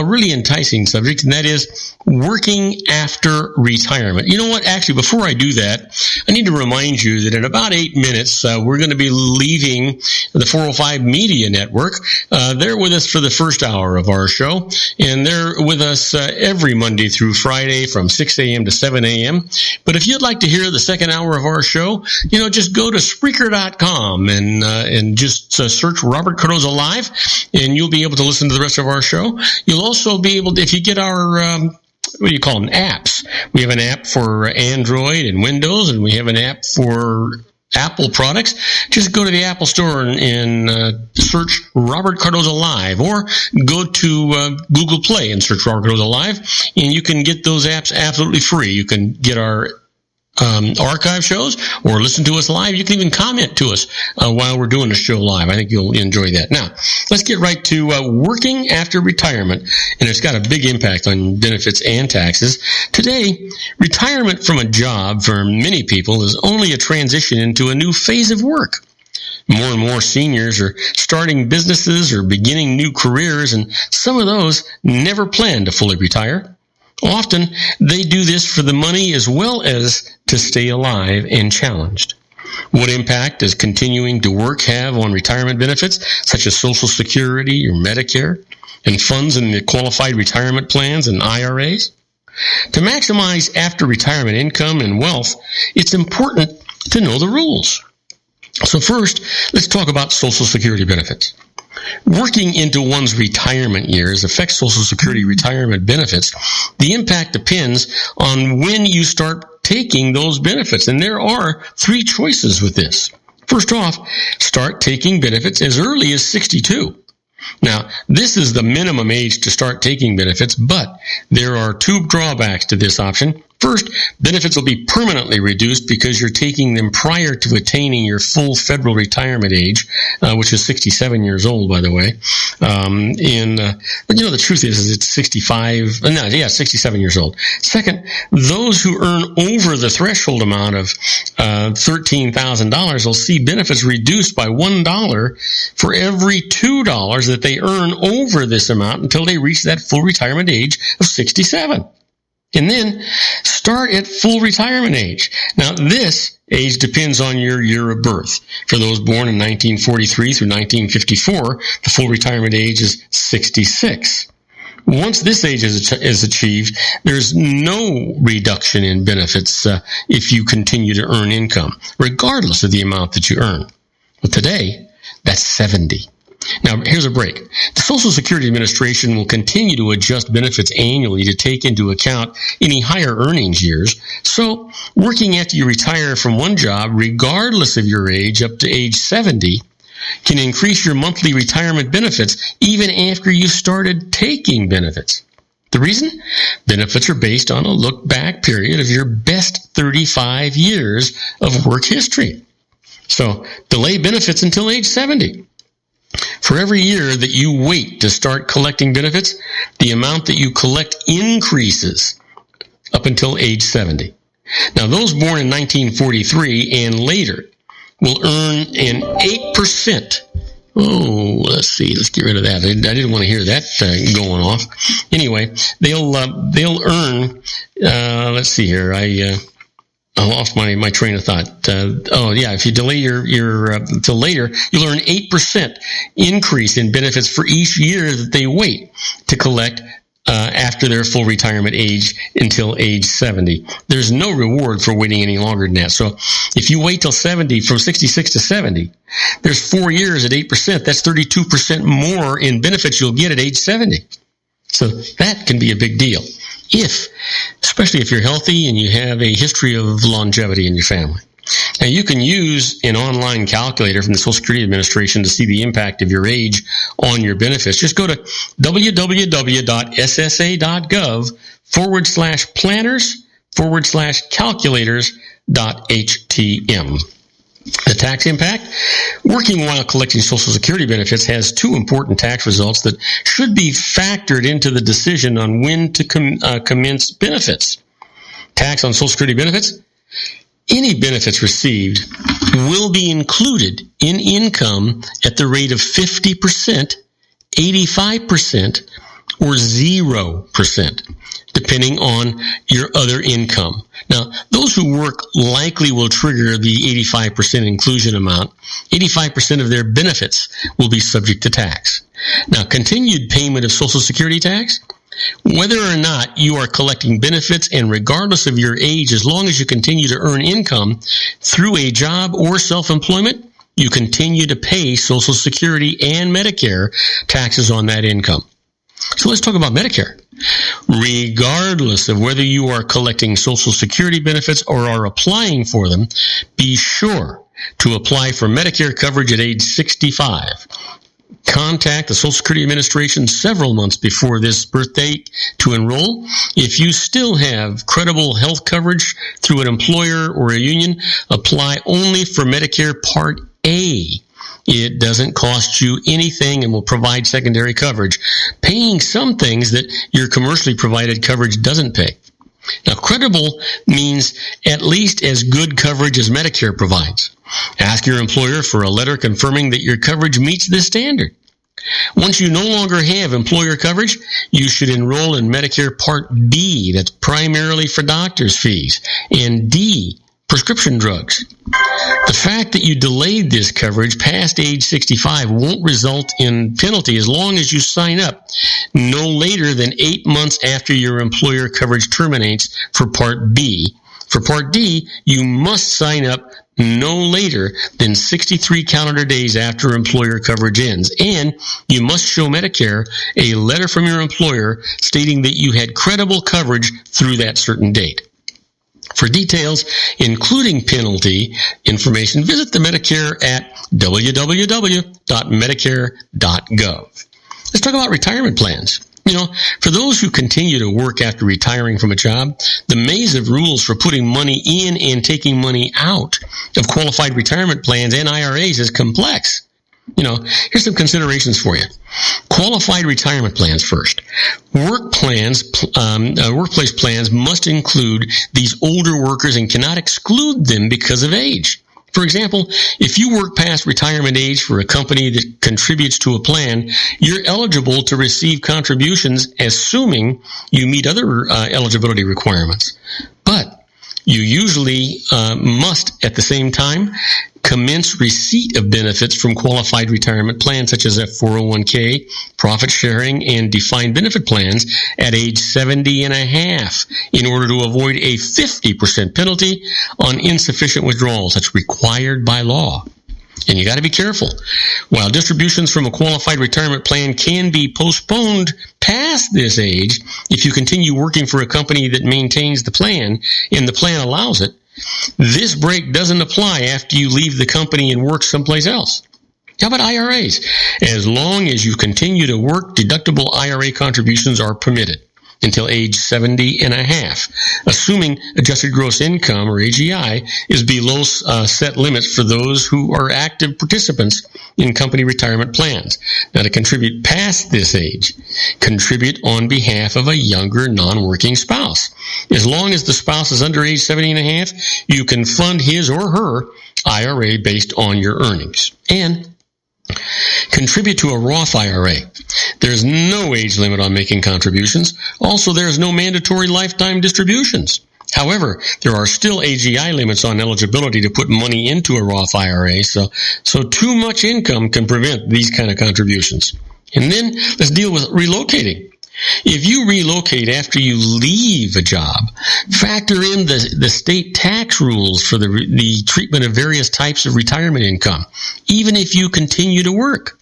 really enticing subject, and that is working after retirement. You know what? Actually, before I do that, I need to remind you that in about 8 minutes, we're going to be leaving the 405 Media Network. They're with us for the first hour of our show, and they're with us every Monday through Friday from 6 a.m. to 7 a.m. But if you'd like to hear the second hour of our show, just go to Spreaker.com and just search Robert Cardoza Live, and you'll be able to listen to the rest of our show. You'll also be able to, if you get our what do you call them? Apps. We have an app for Android and Windows, and we have an app for Apple products. Just go to the Apple Store and search Robert Cardoza Live, or go to Google Play and search Robert Cardoza Live, and you can get those apps absolutely free. You can get our archive shows or listen to us live. You can even comment to us while we're doing the show live. I think you'll enjoy that. Now, let's get right to working after retirement, and it's got a big impact on benefits and taxes. Today, retirement from a job for many people is only a transition into a new phase of work. More and more seniors are starting businesses or beginning new careers, and some of those never plan to fully retire. Often, they do this for the money as well as to stay alive and challenged. What impact does continuing to work have on retirement benefits, such as Social Security or Medicare, and funds in the qualified retirement plans and IRAs? To maximize after-retirement income and wealth, it's important to know the rules. So first, let's talk about Social Security benefits. Working into one's retirement years affects Social Security retirement benefits. The impact depends on when you start taking those benefits, and there are 3 choices with this. First off, start taking benefits as early as 62. Now, this is the minimum age to start taking benefits, but there are 2 drawbacks to this option. First, benefits will be permanently reduced because you're taking them prior to attaining your full federal retirement age, which is 67 years old, by the way. But the truth is it's 67 years old. Second, those who earn over the threshold amount of $13,000 will see benefits reduced by $1 for every $2 that they earn over this amount until they reach that full retirement age of 67. And then start at full retirement age. Now, this age depends on your year of birth. For those born in 1943 through 1954, the full retirement age is 66. Once this age is achieved, there's no reduction in benefits if you continue to earn income, regardless of the amount that you earn. But today, that's 70. Now, here's a break. The Social Security Administration will continue to adjust benefits annually to take into account any higher earnings years. So, working after you retire from one job, regardless of your age, up to age 70, can increase your monthly retirement benefits even after you started taking benefits. The reason? Benefits are based on a look-back period of your best 35 years of work history. So, delay benefits until age 70. For every year that you wait to start collecting benefits, the amount that you collect increases up until age 70. Now, those born in 1943 and later will earn an 8%. Oh, let's see. Let's get rid of that. I didn't want to hear that going off. Anyway, they'll earn. Let's see here. I lost my train of thought. If you delay your till later, you'll earn 8% increase in benefits for each year that they wait to collect after their full retirement age until age 70. There's no reward for waiting any longer than that. So if you wait till 70, from 66 to 70, there's 4 years at 8%. That's 32% more in benefits you'll get at age 70. So that can be a big deal, especially if you're healthy and you have a history of longevity in your family. Now, you can use an online calculator from the Social Security Administration to see the impact of your age on your benefits. Just go to www.ssa.gov/planners/calculators.htm. The tax impact? Working while collecting Social Security benefits has two important tax results that should be factored into the decision on when to commence benefits. Tax on Social Security benefits? Any benefits received will be included in income at the rate of 50%, 85%, or 0%, depending on your other income. Now, those who work likely will trigger the 85% inclusion amount. 85% of their benefits will be subject to tax. Now, continued payment of Social Security tax? Whether or not you are collecting benefits and regardless of your age, as long as you continue to earn income through a job or self-employment, you continue to pay Social Security and Medicare taxes on that income. So let's talk about Medicare. Regardless of whether you are collecting Social Security benefits or are applying for them, be sure to apply for Medicare coverage at age 65. Contact the Social Security Administration several months before this birthday to enroll. If you still have credible health coverage through an employer or a union, apply only for Medicare Part A. It doesn't cost you anything and will provide secondary coverage, paying some things that your commercially provided coverage doesn't pay. Now, credible means at least as good coverage as Medicare provides. Ask your employer for a letter confirming that your coverage meets this standard. Once you no longer have employer coverage, you should enroll in Medicare Part B, that's primarily for doctor's fees, and D, prescription drugs. The fact that you delayed this coverage past age 65 won't result in penalty as long as you sign up no later than 8 months after your employer coverage terminates for Part B. For Part D, you must sign up no later than 63 calendar days after employer coverage ends, and you must show Medicare a letter from your employer stating that you had credible coverage through that certain date. For details, including penalty information, visit the Medicare at www.medicare.gov. Let's talk about retirement plans. For those who continue to work after retiring from a job, the maze of rules for putting money in and taking money out of qualified retirement plans and IRAs is complex. Here's some considerations for you. Qualified retirement plans first. Workplace plans must include these older workers and cannot exclude them because of age. For example, if you work past retirement age for a company that contributes to a plan, you're eligible to receive contributions assuming you meet other eligibility requirements. But you usually must, at the same time, commence receipt of benefits from qualified retirement plans such as a 401k, profit sharing, and defined benefit plans at age 70 and a half in order to avoid a 50% penalty on insufficient withdrawals. That's required by law. And you got to be careful. While distributions from a qualified retirement plan can be postponed past this age, if you continue working for a company that maintains the plan and the plan allows it, this break doesn't apply after you leave the company and work someplace else. How about IRAs? As long as you continue to work, deductible IRA contributions are permitted until age 70 and a half, assuming adjusted gross income, or AGI, is below set limits for those who are active participants in company retirement plans. Now, to contribute past this age, contribute on behalf of a younger non-working spouse. As long as the spouse is under age 70 and a half, you can fund his or her IRA based on your earnings. And contribute to a Roth IRA. There's no age limit on making contributions. Also, there's no mandatory lifetime distributions. However, there are still AGI limits on eligibility to put money into a Roth IRA, so too much income can prevent these kind of contributions. And then let's deal with relocating. If you relocate after you leave a job, factor in the state tax rules for the treatment of various types of retirement income, even if you continue to work.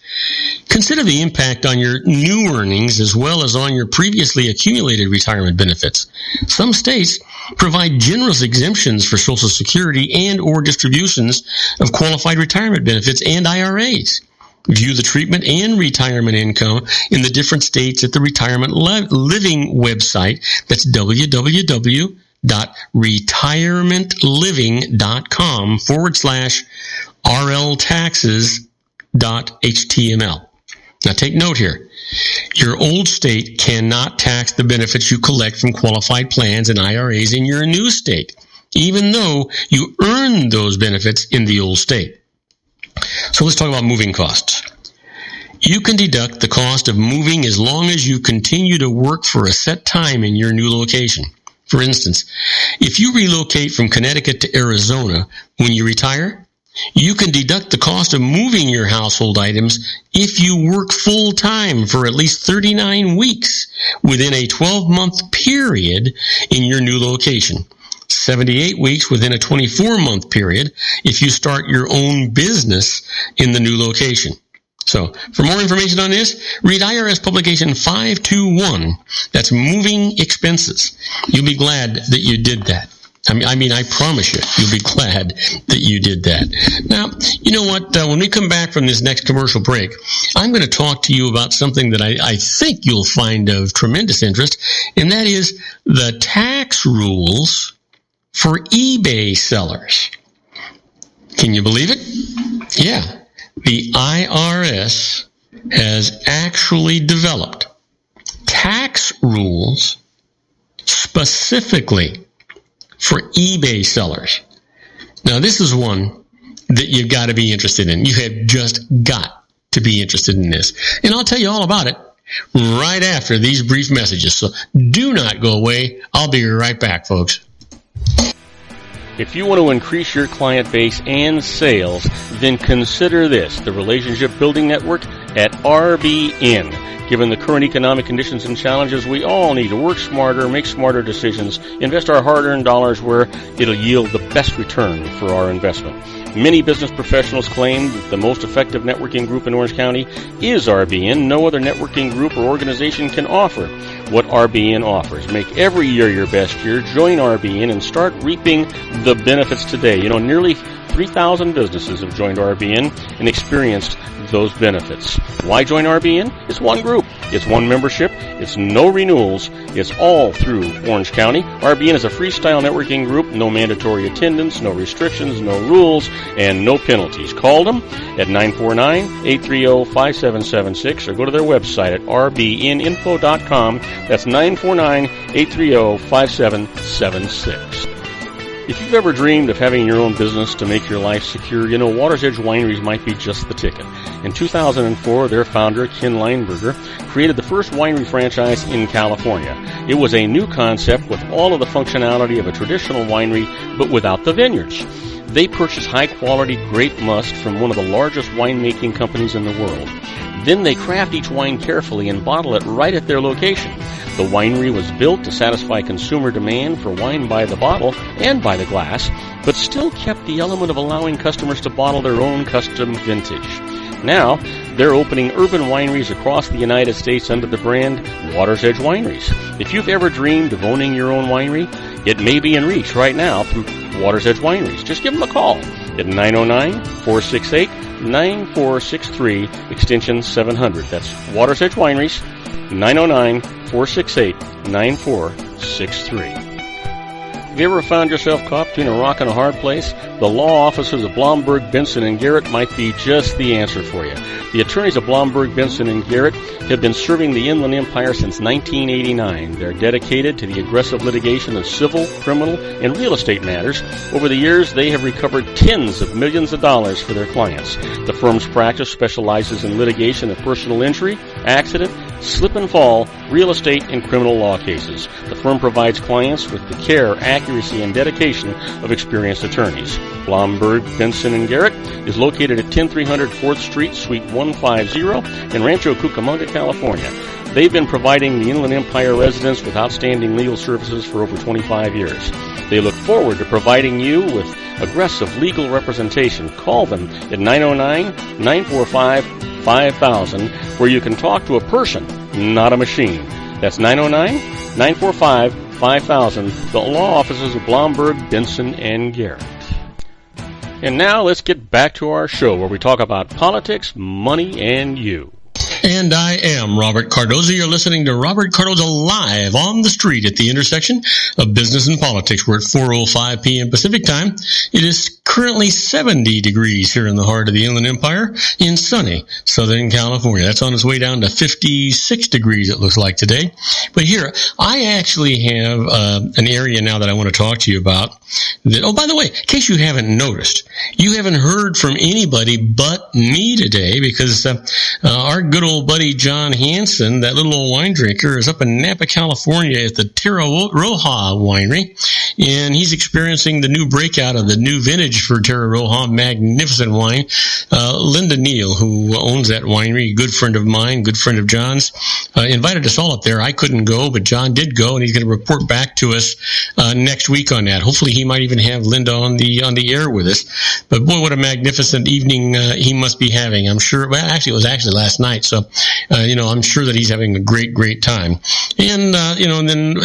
Consider the impact on your new earnings as well as on your previously accumulated retirement benefits. Some states provide generous exemptions for Social Security and or distributions of qualified retirement benefits and IRAs. View the treatment and retirement income in the different states at the Retirement Living website. That's www.retirement www.retirementliving.com/rltaxes.html. Now take note here. Your old state cannot tax the benefits you collect from qualified plans and IRAs in your new state, even though you earned those benefits in the old state. So let's talk about moving costs. You can deduct the cost of moving as long as you continue to work for a set time in your new location. For instance, if you relocate from Connecticut to Arizona when you retire, you can deduct the cost of moving your household items if you work full-time for at least 39 weeks within a 12-month period in your new location. 78 weeks within a 24-month period if you start your own business in the new location. So, for more information on this, read IRS Publication 521. That's moving expenses. You'll be glad that you did that. I mean, I promise you, you'll be glad that you did that. Now, you know what? When we come back from this next commercial break, I'm going to talk to you about something that I think you'll find of tremendous interest, and that is the tax rules for eBay sellers. Can you believe it? Yeah. The IRS has actually developed tax rules specifically for eBay sellers. Now, this is one that you've got to be interested in. You have just got to be interested in this. And I'll tell you all about it right after these brief messages. So do not go away. I'll be right back, folks. If you want to increase your client base and sales, then consider this, the Relationship Building Network at RBN. Given the current economic conditions and challenges, we all need to work smarter, make smarter decisions, invest our hard-earned dollars where it'll yield the best return for our investment. Many business professionals claim that the most effective networking group in Orange County is RBN. No other networking group or organization can offer what RBN offers. Make every year your best year. Join RBN and start reaping the benefits today. You know, nearly 3,000 businesses have joined RBN and experienced those benefits. Why join RBN? It's one group. It's one membership. It's no renewals. It's all through Orange County. RBN is a freestyle networking group. No mandatory attendance, no restrictions, no rules, and no penalties. Call them at 949-830-5776 or go to their website at rbninfo.com. That's 949-830-5776. If you've ever dreamed of having your own business to make your life secure, you know Water's Edge Wineries might be just the ticket. In 2004, their founder, Ken Lineberger, created the first winery franchise in California. It was a new concept with all of the functionality of a traditional winery, but without the vineyards. They purchased high-quality grape must from one of the largest winemaking companies in the world. Then they craft each wine carefully and bottle it right at their location. The winery was built to satisfy consumer demand for wine by the bottle and by the glass, but still kept the element of allowing customers to bottle their own custom vintage. Now, they're opening urban wineries across the United States under the brand Water's Edge Wineries. If you've ever dreamed of owning your own winery, it may be in reach right now through Water's Edge Wineries. Just give them a call at 909-468-9463, extension 700. That's Water's Edge Wineries, 909-468-9463. Have you ever found yourself caught between a rock and a hard place? The law offices of Blomberg, Benson, and Garrett might be just the answer for you. The attorneys of Blomberg, Benson, and Garrett have been serving the Inland Empire since 1989. They're dedicated to the aggressive litigation of civil, criminal, and real estate matters. Over the years, they have recovered tens of millions of dollars for their clients. The firm's practice specializes in litigation of personal injury, accident, slip and fall, real estate, and criminal law cases. The firm provides clients with the care, accuracy, and dedication of experienced attorneys. Blomberg, Benson, and Garrett is located at 10300 4th Street, Suite 150 in Rancho Cucamonga, California. They've been providing the Inland Empire residents with outstanding legal services for over 25 years. They look forward to providing you with aggressive legal representation. Call them at 909-945-5000, where you can talk to a person, not a machine. That's 909-945-5000, the law offices of Blomberg, Benson, and Garrett. And now let's get back to our show where we talk about politics, money, and you. And I am Robert Cardoza. You're listening to Robert Cardoza live on the street at the intersection of business and politics. We're at 4:05 p.m. Pacific time. It is currently 70 degrees here in the heart of the Inland Empire in sunny Southern California. That's on its way down to 56 degrees, it looks like today. But here, I actually have an area now that I want to talk to you about. That, oh, by the way, in case you haven't noticed, you haven't heard from anybody but me today because our good old buddy John Hansen, that little old wine drinker, is up in Napa, California at the Terra Roja winery, and he's experiencing the new breakout of the new vintage for Terra Roja, magnificent wine. Linda Neal, who owns that winery, good friend of mine, good friend of John's, invited us all up there. I couldn't go, but John did go, and he's going to report back to us next week on that. Hopefully he might even have Linda on the air with us. But boy, what a magnificent evening he must be having. I'm sure, well, actually, it was actually last night, so, I'm sure that he's having a great, great time. And, and then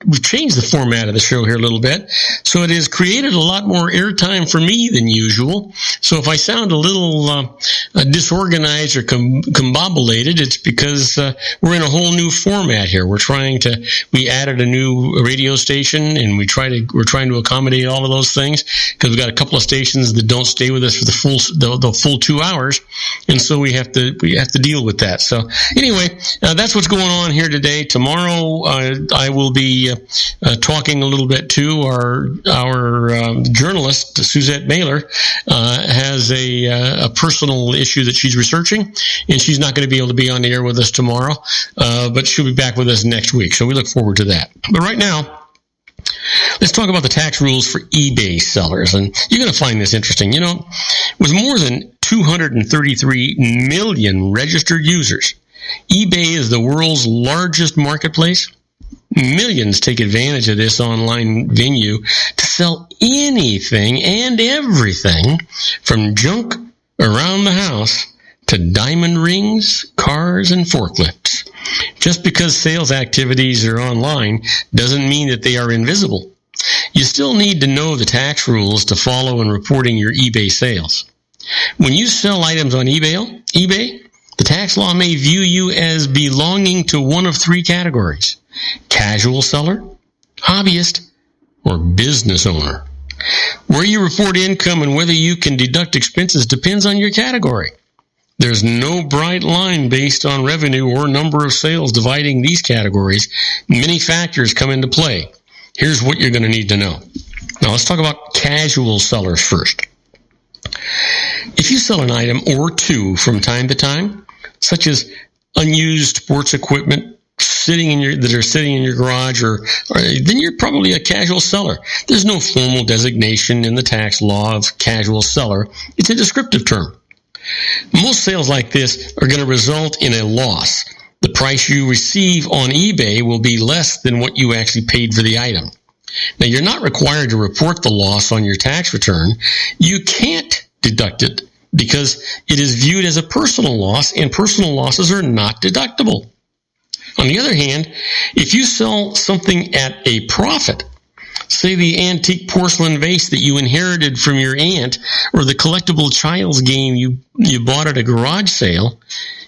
we've changed the format of the show here a little bit, so it has created a lot more airtime for me than usual. So if I sound a little disorganized or combobulated, it's because we're in a whole new format here. We added a new radio station, and we're trying to accommodate all of those things because we've got a couple of stations that don't stay with us for the full 2 hours, and so we have to deal with that. So anyway, that's what's going on here today. Tomorrow, I will be talking a little bit to our journalist Suzette Mailer has a personal issue that she's researching, and she's not going to be able to be on the air with us tomorrow, but she'll be back with us next week. So we look forward to that. But right now, let's talk about the tax rules for eBay sellers, and you're going to find this interesting. With more than 233 million registered users, eBay is the world's largest marketplace. Millions take advantage of this online venue to sell anything and everything from junk around the house to diamond rings, cars, and forklifts. Just because sales activities are online doesn't mean that they are invisible. You still need to know the tax rules to follow in reporting your eBay sales. When you sell items on eBay, the tax law may view you as belonging to one of three categories: casual seller, hobbyist, or business owner. Where you report income and whether you can deduct expenses depends on your category. There's no bright line based on revenue or number of sales dividing these categories. Many factors come into play. Here's what you're going to need to know. Now let's talk about casual sellers first. If you sell an item or two from time to time, such as unused sports equipment that are sitting in your garage, or then you're probably a casual seller. There's no formal designation in the tax law of casual seller. It's a descriptive term. Most sales like this are going to result in a loss. The price you receive on eBay will be less than what you actually paid for the item. Now, you're not required to report the loss on your tax return. You can't deduct it because it is viewed as a personal loss, and personal losses are not deductible. On the other hand, if you sell something at a profit, say the antique porcelain vase that you inherited from your aunt, or the collectible child's game you bought at a garage sale,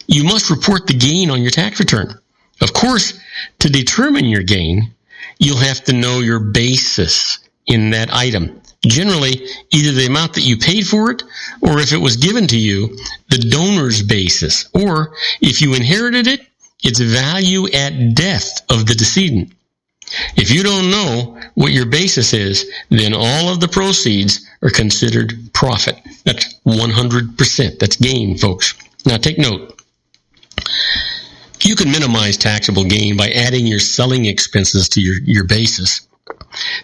you must report the gain on your tax return. Of course, to determine your gain, you'll have to know your basis in that item. Generally, either the amount that you paid for it, or if it was given to you, the donor's basis, or if you inherited it, its value at death of the decedent. If you don't know what your basis is, then all of the proceeds are considered profit. That's 100%. That's gain, folks. Now take note. You can minimize taxable gain by adding your selling expenses to your basis.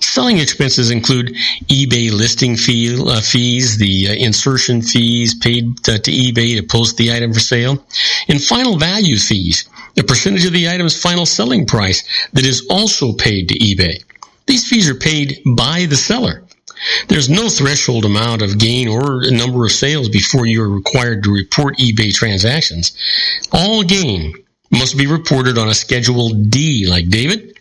Selling expenses include eBay listing fees, the insertion fees paid to eBay to post the item for sale, and final value fees, the percentage of the item's final selling price that is also paid to eBay. These fees are paid by the seller. There's no threshold amount of gain or number of sales before you are required to report eBay transactions. All gain must be reported on a Schedule D, like David.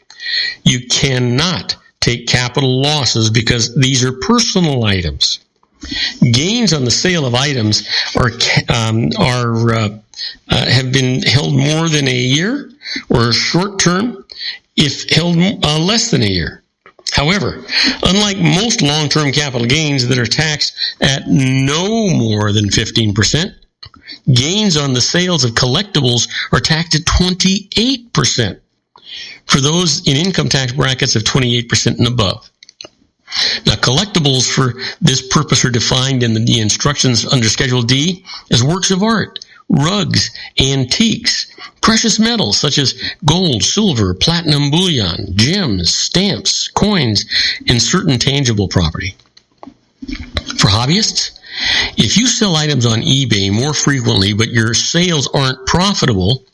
You cannot take capital losses because these are personal items. Gains on the sale of items have been held more than a year, or short term if held less than a year. However, unlike most long-term capital gains that are taxed at no more than 15%, gains on the sales of collectibles are taxed at 28% for those in income tax brackets of 28% and above. Now, collectibles for this purpose are defined in the instructions under Schedule D as works of art, rugs, antiques, precious metals such as gold, silver, platinum bullion, gems, stamps, coins, and certain tangible property. For hobbyists, if you sell items on eBay more frequently but your sales aren't profitable,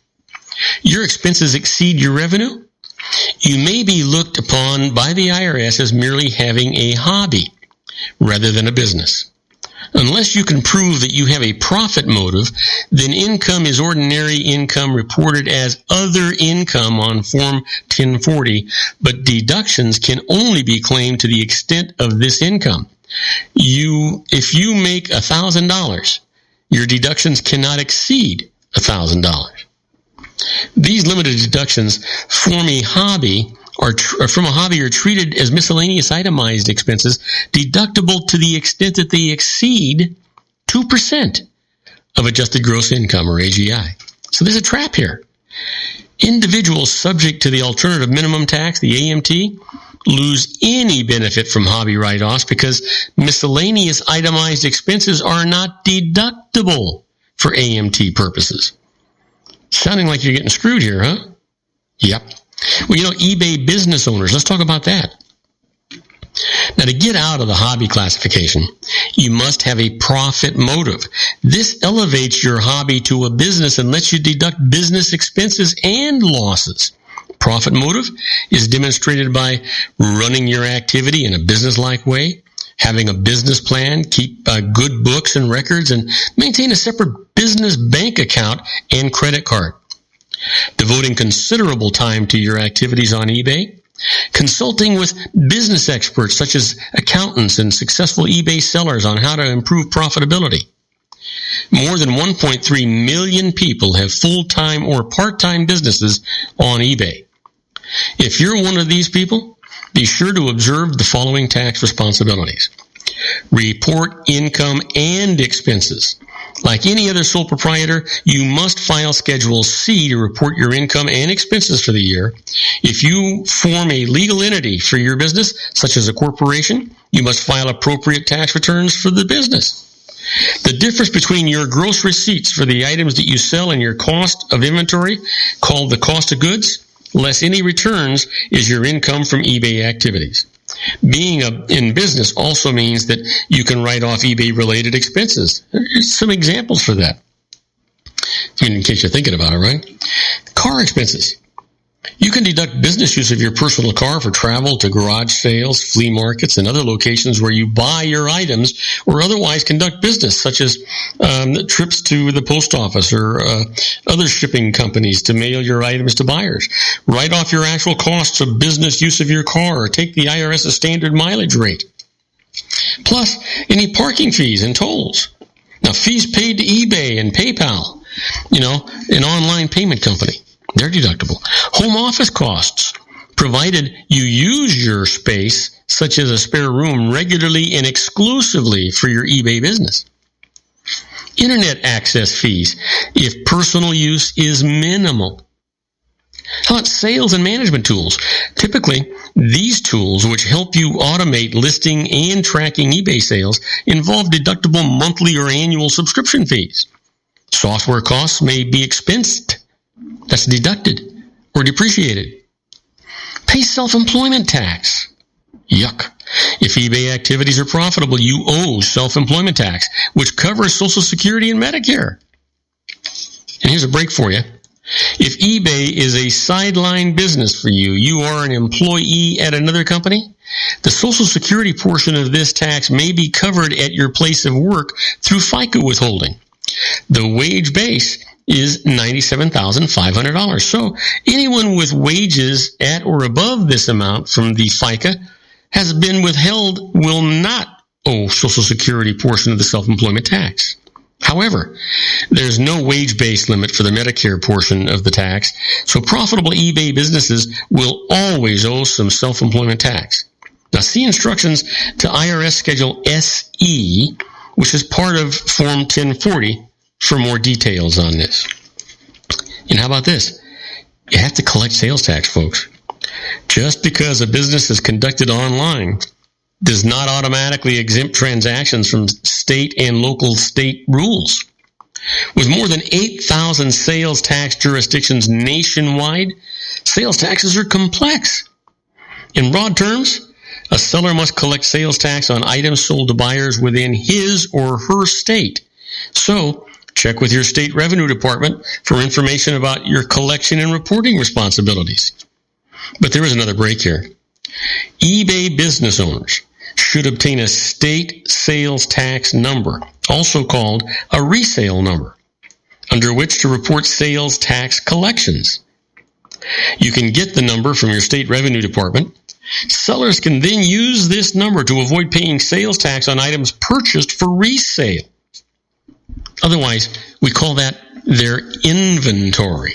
your expenses exceed your revenue, you may be looked upon by the IRS as merely having a hobby rather than a business. Unless you can prove that you have a profit motive, then income is ordinary income reported as other income on Form 1040, but deductions can only be claimed to the extent of this income. If you make $1,000, your deductions cannot exceed $1,000. These limited deductions from a hobby are treated as miscellaneous itemized expenses deductible to the extent that they exceed 2% of adjusted gross income, or AGI. So there's a trap here. Individuals subject to the alternative minimum tax, the AMT, lose any benefit from hobby write-offs because miscellaneous itemized expenses are not deductible for AMT purposes. Sounding like you're getting screwed here, huh? Yep. Well, eBay business owners, let's talk about that. Now, to get out of the hobby classification, you must have a profit motive. This elevates your hobby to a business and lets you deduct business expenses and losses. Profit motive is demonstrated by running your activity in a business-like way, having a business plan, keep good books and records, and maintain a separate business bank account and credit card. Devoting considerable time to your activities on eBay, consulting with business experts such as accountants and successful eBay sellers on how to improve profitability. More than 1.3 million people have full-time or part-time businesses on eBay. If you're one of these people, be sure to observe the following tax responsibilities. Report income and expenses. Like any other sole proprietor, you must file Schedule C to report your income and expenses for the year. If you form a legal entity for your business, such as a corporation, you must file appropriate tax returns for the business. The difference between your gross receipts for the items that you sell and your cost of inventory, called the cost of goods, less any returns, is your income from eBay activities. Being in business also means that you can write off eBay-related expenses. There's some examples for that, in case you're thinking about it, right? Car expenses. You can deduct business use of your personal car for travel to garage sales, flea markets, and other locations where you buy your items or otherwise conduct business, such as trips to the post office or other shipping companies to mail your items to buyers. Write off your actual costs of business use of your car or take the IRS's standard mileage rate. Plus, any parking fees and tolls. Now, fees paid to eBay and PayPal, an online payment company. They're deductible. Home office costs, provided you use your space, such as a spare room, regularly and exclusively for your eBay business. Internet access fees, if personal use is minimal. How about sales and management tools? Typically, these tools, which help you automate listing and tracking eBay sales, involve deductible monthly or annual subscription fees. Software costs may be expensed. That's deducted or depreciated. Pay self-employment tax. Yuck. If eBay activities are profitable, you owe self-employment tax, which covers Social Security and Medicare. And here's a break for you. If eBay is a sideline business for you, you are an employee at another company, the Social Security portion of this tax may be covered at your place of work through FICA withholding. The wage base is $97,500. So anyone with wages at or above this amount from the FICA has been withheld will not Social Security portion of the self-employment tax. However, there's no wage-based limit for the Medicare portion of the tax, so profitable eBay businesses will always owe some self-employment tax. Now, see instructions to IRS Schedule SE, which is part of Form 1040, for more details on this. And how about this? You have to collect sales tax, folks. Just because a business is conducted online does not automatically exempt transactions from state and local state rules. With more than 8,000 sales tax jurisdictions nationwide, sales taxes are complex. In broad terms, a seller must collect sales tax on items sold to buyers within his or her state. So, check with your state revenue department for information about your collection and reporting responsibilities. But there is another break here. eBay business owners should obtain a state sales tax number, also called a resale number, under which to report sales tax collections. You can get the number from your state revenue department. Sellers can then use this number to avoid paying sales tax on items purchased for resale. Otherwise, we call that their inventory.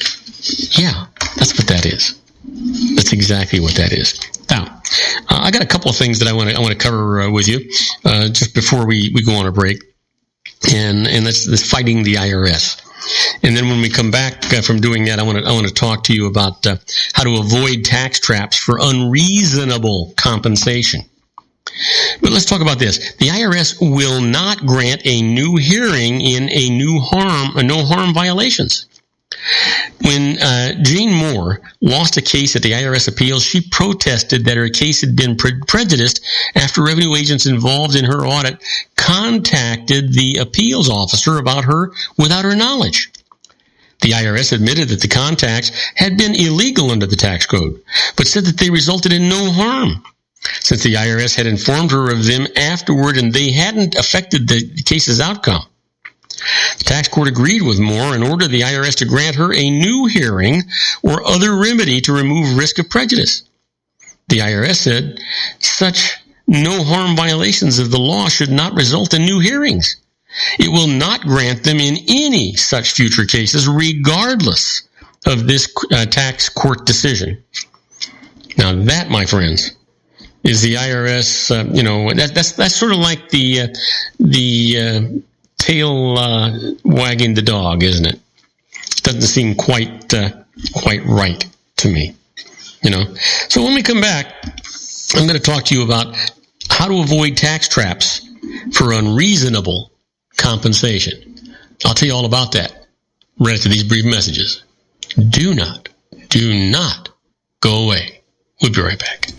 Yeah, that's what that is. That's exactly what that is. Now, I got a couple of things that I want to cover with you just before we go on a break, and that's fighting the IRS. And then when we come back from doing that, I want to talk to you about how to avoid tax traps for unreasonable compensation. But let's talk about this. The IRS will not grant a new hearing in no harm violations. When Jane Moore lost a case at the IRS appeals, she protested that her case had been prejudiced after revenue agents involved in her audit contacted the appeals officer about her without her knowledge. The IRS admitted that the contacts had been illegal under the tax code, but said that they resulted in no harm, since the IRS had informed her of them afterward and they hadn't affected the case's outcome. The tax court agreed with Moore and ordered the IRS to grant her a new hearing or other remedy to remove risk of prejudice. The IRS said such no-harm violations of the law should not result in new hearings. It will not grant them in any such future cases, regardless of this tax court decision. Now that, my friends, is the IRS. That's sort of like the tail wagging the dog, isn't it? Doesn't seem quite right to me. So when we come back, I'm going to talk to you about how to avoid tax traps for unreasonable compensation. I'll tell you all about that right after these brief messages. Do not go away. We'll be right back.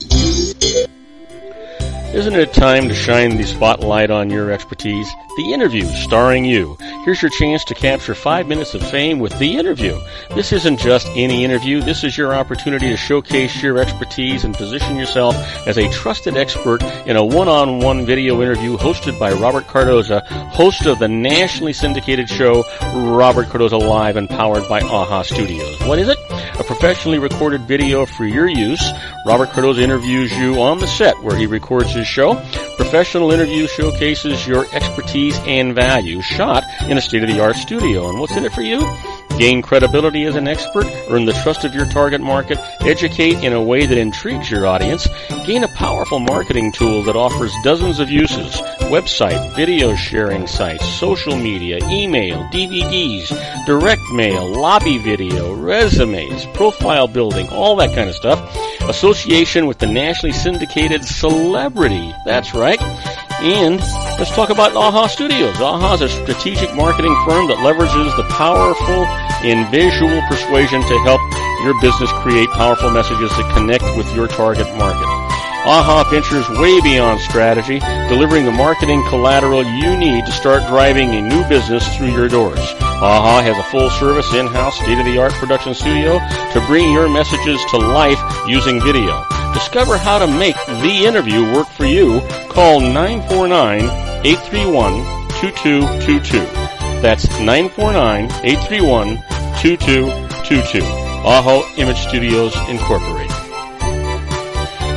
Isn't it time to shine the spotlight on your expertise? The Interview, starring you. Here's your chance to capture 5 minutes of fame with The Interview. This isn't just any interview. This is your opportunity to showcase your expertise and position yourself as a trusted expert in a one-on-one video interview hosted by Robert Cardoza, host of the nationally syndicated show Robert Cardoza Live and powered by AHA Studios. What is it? A professionally recorded video for your use. Robert Cardoza interviews you on the set where he records his show. Professional interview showcases your expertise and value, shot in a state-of-the-art studio. And what's in it for you? Gain credibility as an expert, earn the trust of your target market, educate in a way that intrigues your audience, gain a powerful marketing tool that offers dozens of uses, website, video sharing sites, social media, email, DVDs, direct mail, lobby video, resumes, profile building, all that kind of stuff. Association with the nationally syndicated celebrity. That's right. And let's talk about AHA Studios. AHA is a strategic marketing firm that leverages the powerful in visual persuasion to help your business create powerful messages that connect with your target market. AHA ventures way beyond strategy, delivering the marketing collateral you need to start driving a new business through your doors. AHA has a full-service, in-house, state-of-the-art production studio to bring your messages to life using video. Discover how to make The Interview work for you. Call 949-831-2222. That's 949-831-2222. AHA Image Studios, Incorporated.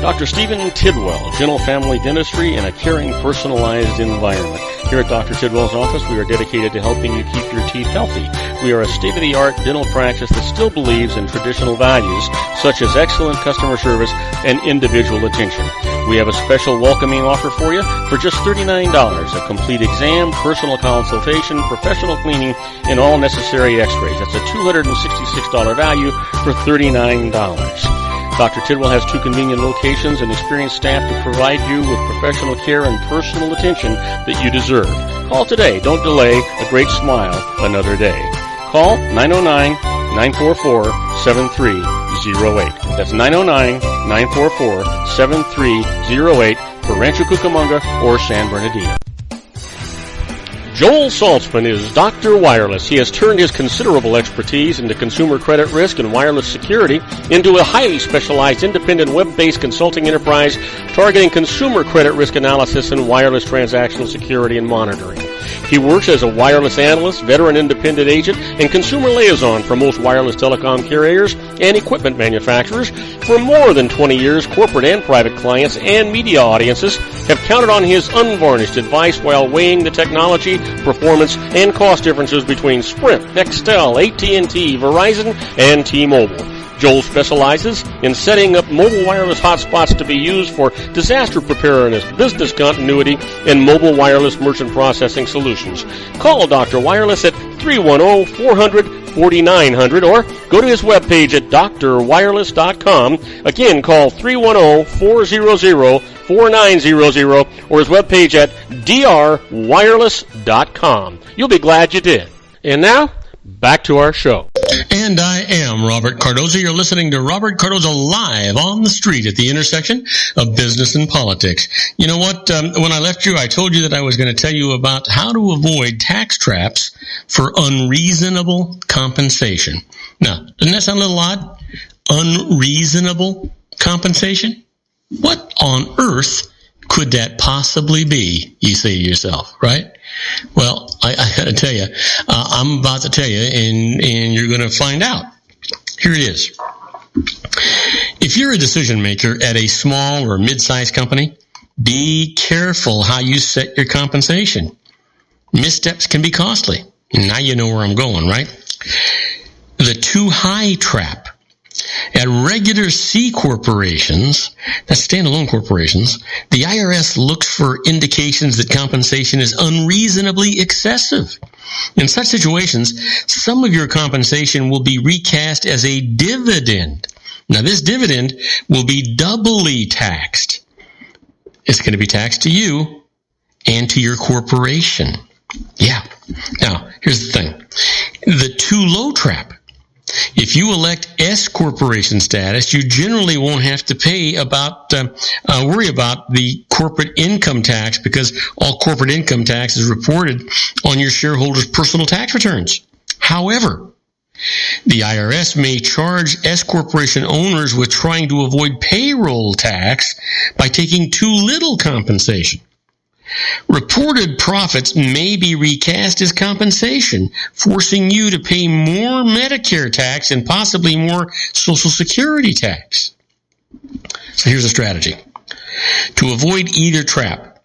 Dr. Stephen Tidwell, Gentle Family Dentistry in a caring, personalized environment. Here at Dr. Tidwell's office, we are dedicated to helping you keep your teeth healthy. We are a state-of-the-art dental practice that still believes in traditional values, such as excellent customer service and individual attention. We have a special welcoming offer for you for just $39, a complete exam, personal consultation, professional cleaning, and all necessary x-rays. That's a $266 value for $39. Dr. Tidwell has 2 convenient locations and experienced staff to provide you with professional care and personal attention that you deserve. Call today. Don't delay. A great smile another day. Call 909-944-7308. That's 909-944-7308 for Rancho Cucamonga or San Bernardino. Joel Saltzman is Dr. Wireless. He has turned his considerable expertise into consumer credit risk and wireless security into a highly specialized independent web-based consulting enterprise targeting consumer credit risk analysis and wireless transactional security and monitoring. He works as a wireless analyst, veteran independent agent, and consumer liaison for most wireless telecom carriers and equipment manufacturers. For more than 20 years, corporate and private clients and media audiences have counted on his unvarnished advice while weighing the technology, performance, and cost differences between Sprint, Nextel, AT&T, Verizon, and T-Mobile. Joel specializes in setting up mobile wireless hotspots to be used for disaster preparedness, business continuity, and mobile wireless merchant processing solutions. Call Dr. Wireless at 310-400-4900 or go to his webpage at drwireless.com. Again, call 310-400-4900 or his webpage at drwireless.com. You'll be glad you did. And now, back to our show. And I am Robert Cardoza. You're listening to Robert Cardoza live on the street at the intersection of business and politics. You know what? When I left you, I told you that I was going to tell you about how to avoid tax traps for unreasonable compensation. Now, doesn't that sound a little odd? Unreasonable compensation? What on earth could that possibly be, you say to yourself, right? Well, I got to tell you, I'm about to tell you, and you're going to find out. Here it is. If you're a decision maker at a small or mid-sized company, be careful how you set your compensation. Missteps can be costly. Now you know where I'm going, right? The too high trap. At regular C corporations, that's standalone corporations, the IRS looks for indications that compensation is unreasonably excessive. In such situations, some of your compensation will be recast as a dividend. Now, this dividend will be doubly taxed. It's going to be taxed to you and to your corporation. Yeah. Now, here's the thing. The too low trap. If you elect S corporation status, you generally won't have to worry about the corporate income tax because all corporate income tax is reported on your shareholders' personal tax returns. However, the IRS may charge S corporation owners with trying to avoid payroll tax by taking too little compensation. Reported profits may be recast as compensation, forcing you to pay more Medicare tax and possibly more Social Security tax. So here's a strategy. To avoid either trap,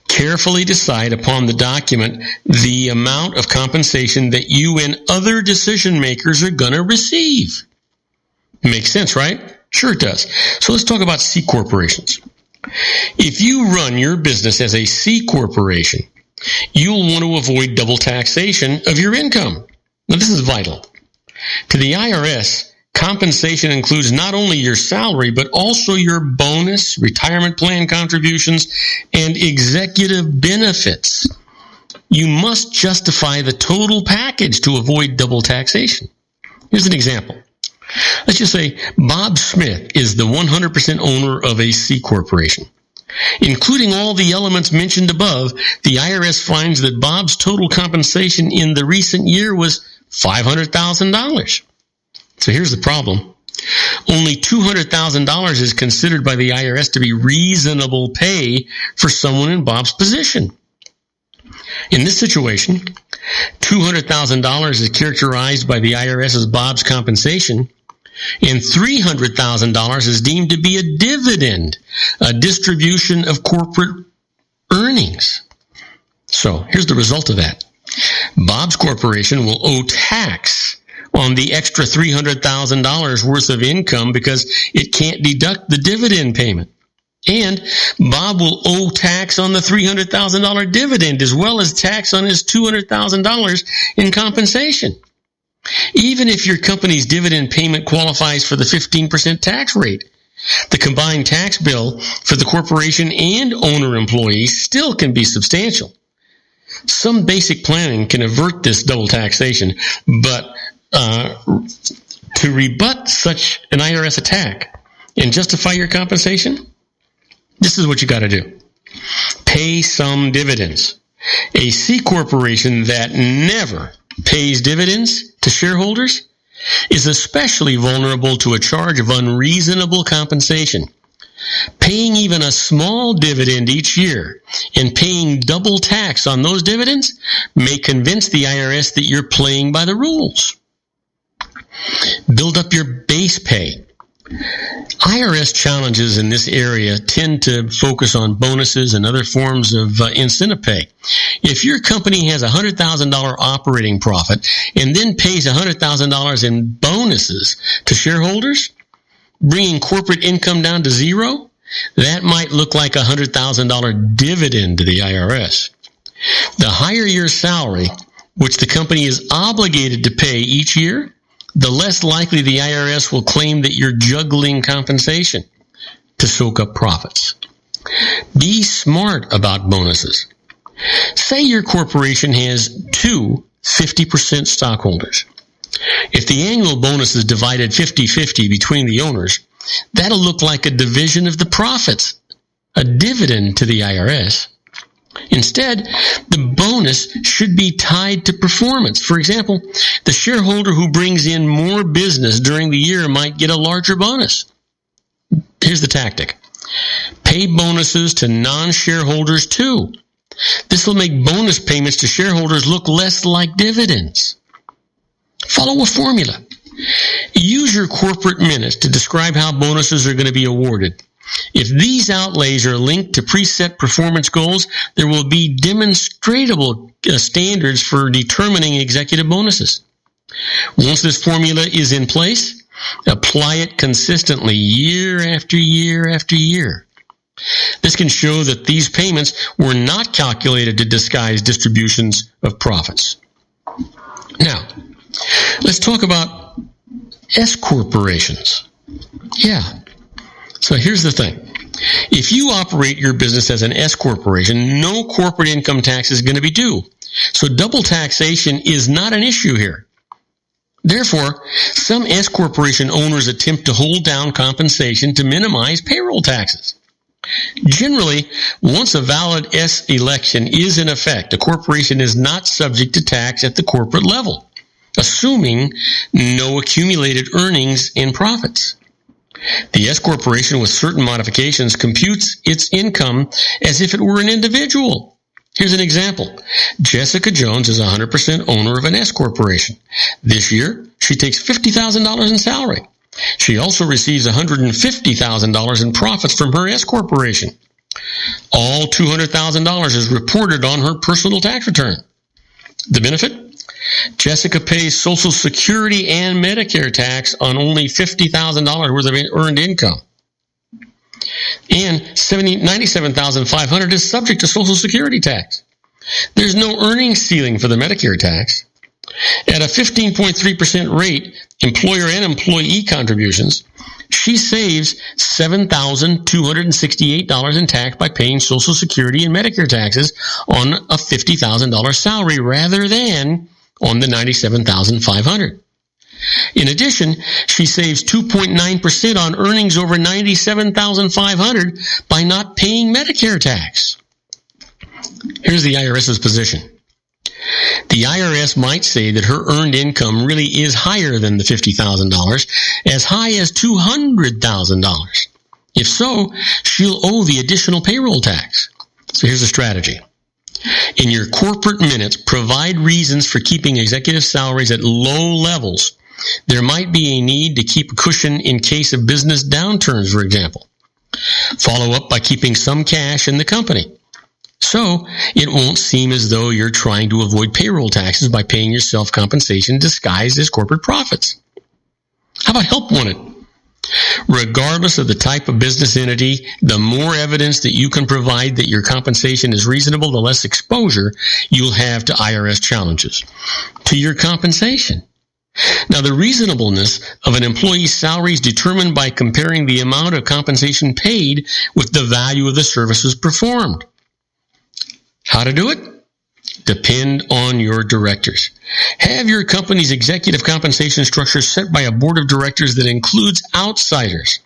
carefully decide upon the document the amount of compensation that you and other decision makers are going to receive. Makes sense, right? Sure it does. So let's talk about C corporations. If you run your business as a C corporation, you'll want to avoid double taxation of your income. Now, this is vital. To the IRS, compensation includes not only your salary, but also your bonus, retirement plan contributions, and executive benefits. You must justify the total package to avoid double taxation. Here's an example. Let's just say Bob Smith is the 100% owner of a C corporation. Including all the elements mentioned above, the IRS finds that Bob's total compensation in the recent year was $500,000. So here's the problem. Only $200,000 is considered by the IRS to be reasonable pay for someone in Bob's position. In this situation, $200,000 is characterized by the IRS as Bob's compensation, and $300,000 is deemed to be a dividend, a distribution of corporate earnings. So here's the result of that. Bob's corporation will owe tax on the extra $300,000 worth of income because it can't deduct the dividend payment. And Bob will owe tax on the $300,000 dividend as well as tax on his $200,000 in compensation. Even if your company's dividend payment qualifies for the 15% tax rate, the combined tax bill for the corporation and owner employees still can be substantial. Some basic planning can avert this double taxation, but to rebut such an IRS attack and justify your compensation, this is what you got to do. Pay some dividends. A C corporation that never pays dividends to shareholders is especially vulnerable to a charge of unreasonable compensation. Paying even a small dividend each year and paying double tax on those dividends may convince the IRS that you're playing by the rules. Build up your base pay. IRS challenges in this area tend to focus on bonuses and other forms of incentive pay. If your company has a $100,000 operating profit and then pays $100,000 in bonuses to shareholders, bringing corporate income down to zero, that might look like a $100,000 dividend to the IRS. The higher your salary, which the company is obligated to pay each year, the less likely the IRS will claim that you're juggling compensation to soak up profits. Be smart about bonuses. Say your corporation has two 50% stockholders. If the annual bonus is divided 50-50 between the owners, that'll look like a division of the profits, a dividend to the IRS. Instead, the bonus should be tied to performance. For example, the shareholder who brings in more business during the year might get a larger bonus. Here's the tactic. Pay bonuses to non-shareholders too. This will make bonus payments to shareholders look less like dividends. Follow a formula. Use your corporate minutes to describe how bonuses are going to be awarded. If these outlays are linked to preset performance goals, there will be demonstrable standards for determining executive bonuses. Once this formula is in place, apply it consistently year after year after year. This can show that these payments were not calculated to disguise distributions of profits. Now, let's talk about S corporations. Yeah. So here's the thing. If you operate your business as an S corporation, no corporate income tax is going to be due. So double taxation is not an issue here. Therefore, some S corporation owners attempt to hold down compensation to minimize payroll taxes. Generally, once a valid S election is in effect, a corporation is not subject to tax at the corporate level, assuming no accumulated earnings and profits. The S corporation, with certain modifications, computes its income as if it were an individual. Here's an example. Jessica Jones is 100% owner of an S corporation. This year, she takes $50,000 in salary. She also receives $150,000 in profits from her S corporation. All $200,000 is reported on her personal tax return. The benefit? Jessica pays Social Security and Medicare tax on only $50,000 worth of earned income. And $97,500 is subject to Social Security tax. There's no earnings ceiling for the Medicare tax. At a 15.3% rate, employer and employee contributions, she saves $7,268 in tax by paying Social Security and Medicare taxes on a $50,000 salary rather than on the $97,500. In addition, she saves 2.9% on earnings over $97,500 by not paying Medicare tax. Here's the IRS's position. The IRS might say that her earned income really is higher than the $50,000, as high as $200,000. If so, she'll owe the additional payroll tax. So here's the strategy. In your corporate minutes, provide reasons for keeping executive salaries at low levels there might be a need to keep a cushion in case of business downturns, for example. Follow up by keeping some cash in the company, so it won't seem as though you're trying to avoid payroll taxes by paying yourself compensation disguised as corporate profits. How about help wanted? Regardless of the type of business entity, the more evidence that you can provide that your compensation is reasonable, the less exposure you'll have to IRS challenges to your compensation. Now, the reasonableness of an employee's salary is determined by comparing the amount of compensation paid with the value of the services performed. How to do it? Depend on your directors. Have your company's executive compensation structure set by a board of directors that includes outsiders.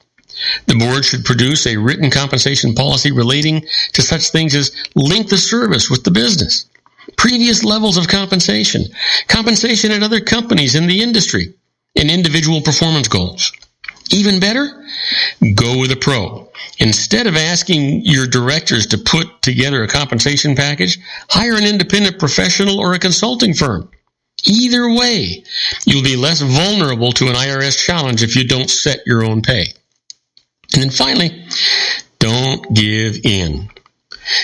The board should produce a written compensation policy relating to such things as length of service with the business, previous levels of compensation, compensation at other companies in the industry, and individual performance goals. Even better, go with a pro. Instead of asking your directors to put together a compensation package, hire an independent professional or a consulting firm. Either way, you'll be less vulnerable to an IRS challenge if you don't set your own pay. And then finally, don't give in.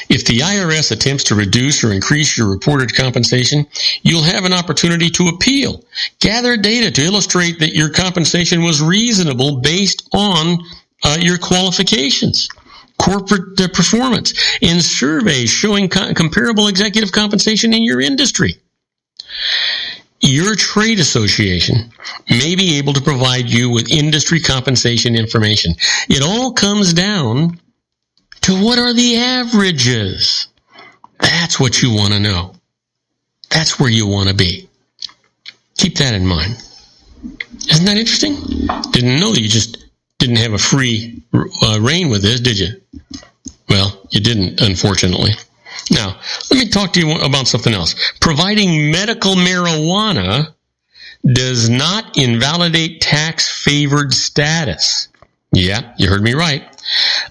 If the IRS attempts to reduce or increase your reported compensation, you'll have an opportunity to appeal. Gather data to illustrate that your compensation was reasonable based on your qualifications, corporate performance, and surveys showing comparable executive compensation in your industry. Your trade association may be able to provide you with industry compensation information. It all comes down to what are the averages. That's what you want to know. That's where you want to be. Keep that in mind. Isn't that interesting? Didn't know that you just didn't have a free reign with this, did you? Well, you didn't, unfortunately. Now, let me talk to you about something else. Providing medical marijuana does not invalidate tax-favored status. Yeah, you heard me right.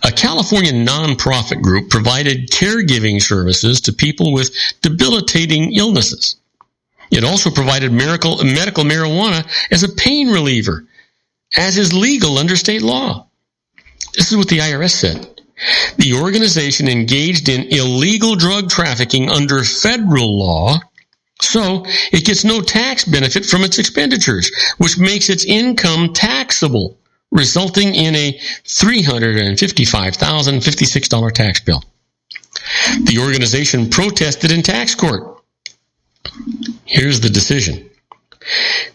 A California nonprofit group provided caregiving services to people with debilitating illnesses. It also provided medical marijuana as a pain reliever, as is legal under state law. This is what the IRS said. The organization engaged in illegal drug trafficking under federal law, so it gets no tax benefit from its expenditures, which makes its income taxable, resulting in a $355,056 tax bill. The organization protested in tax court. Here's the decision.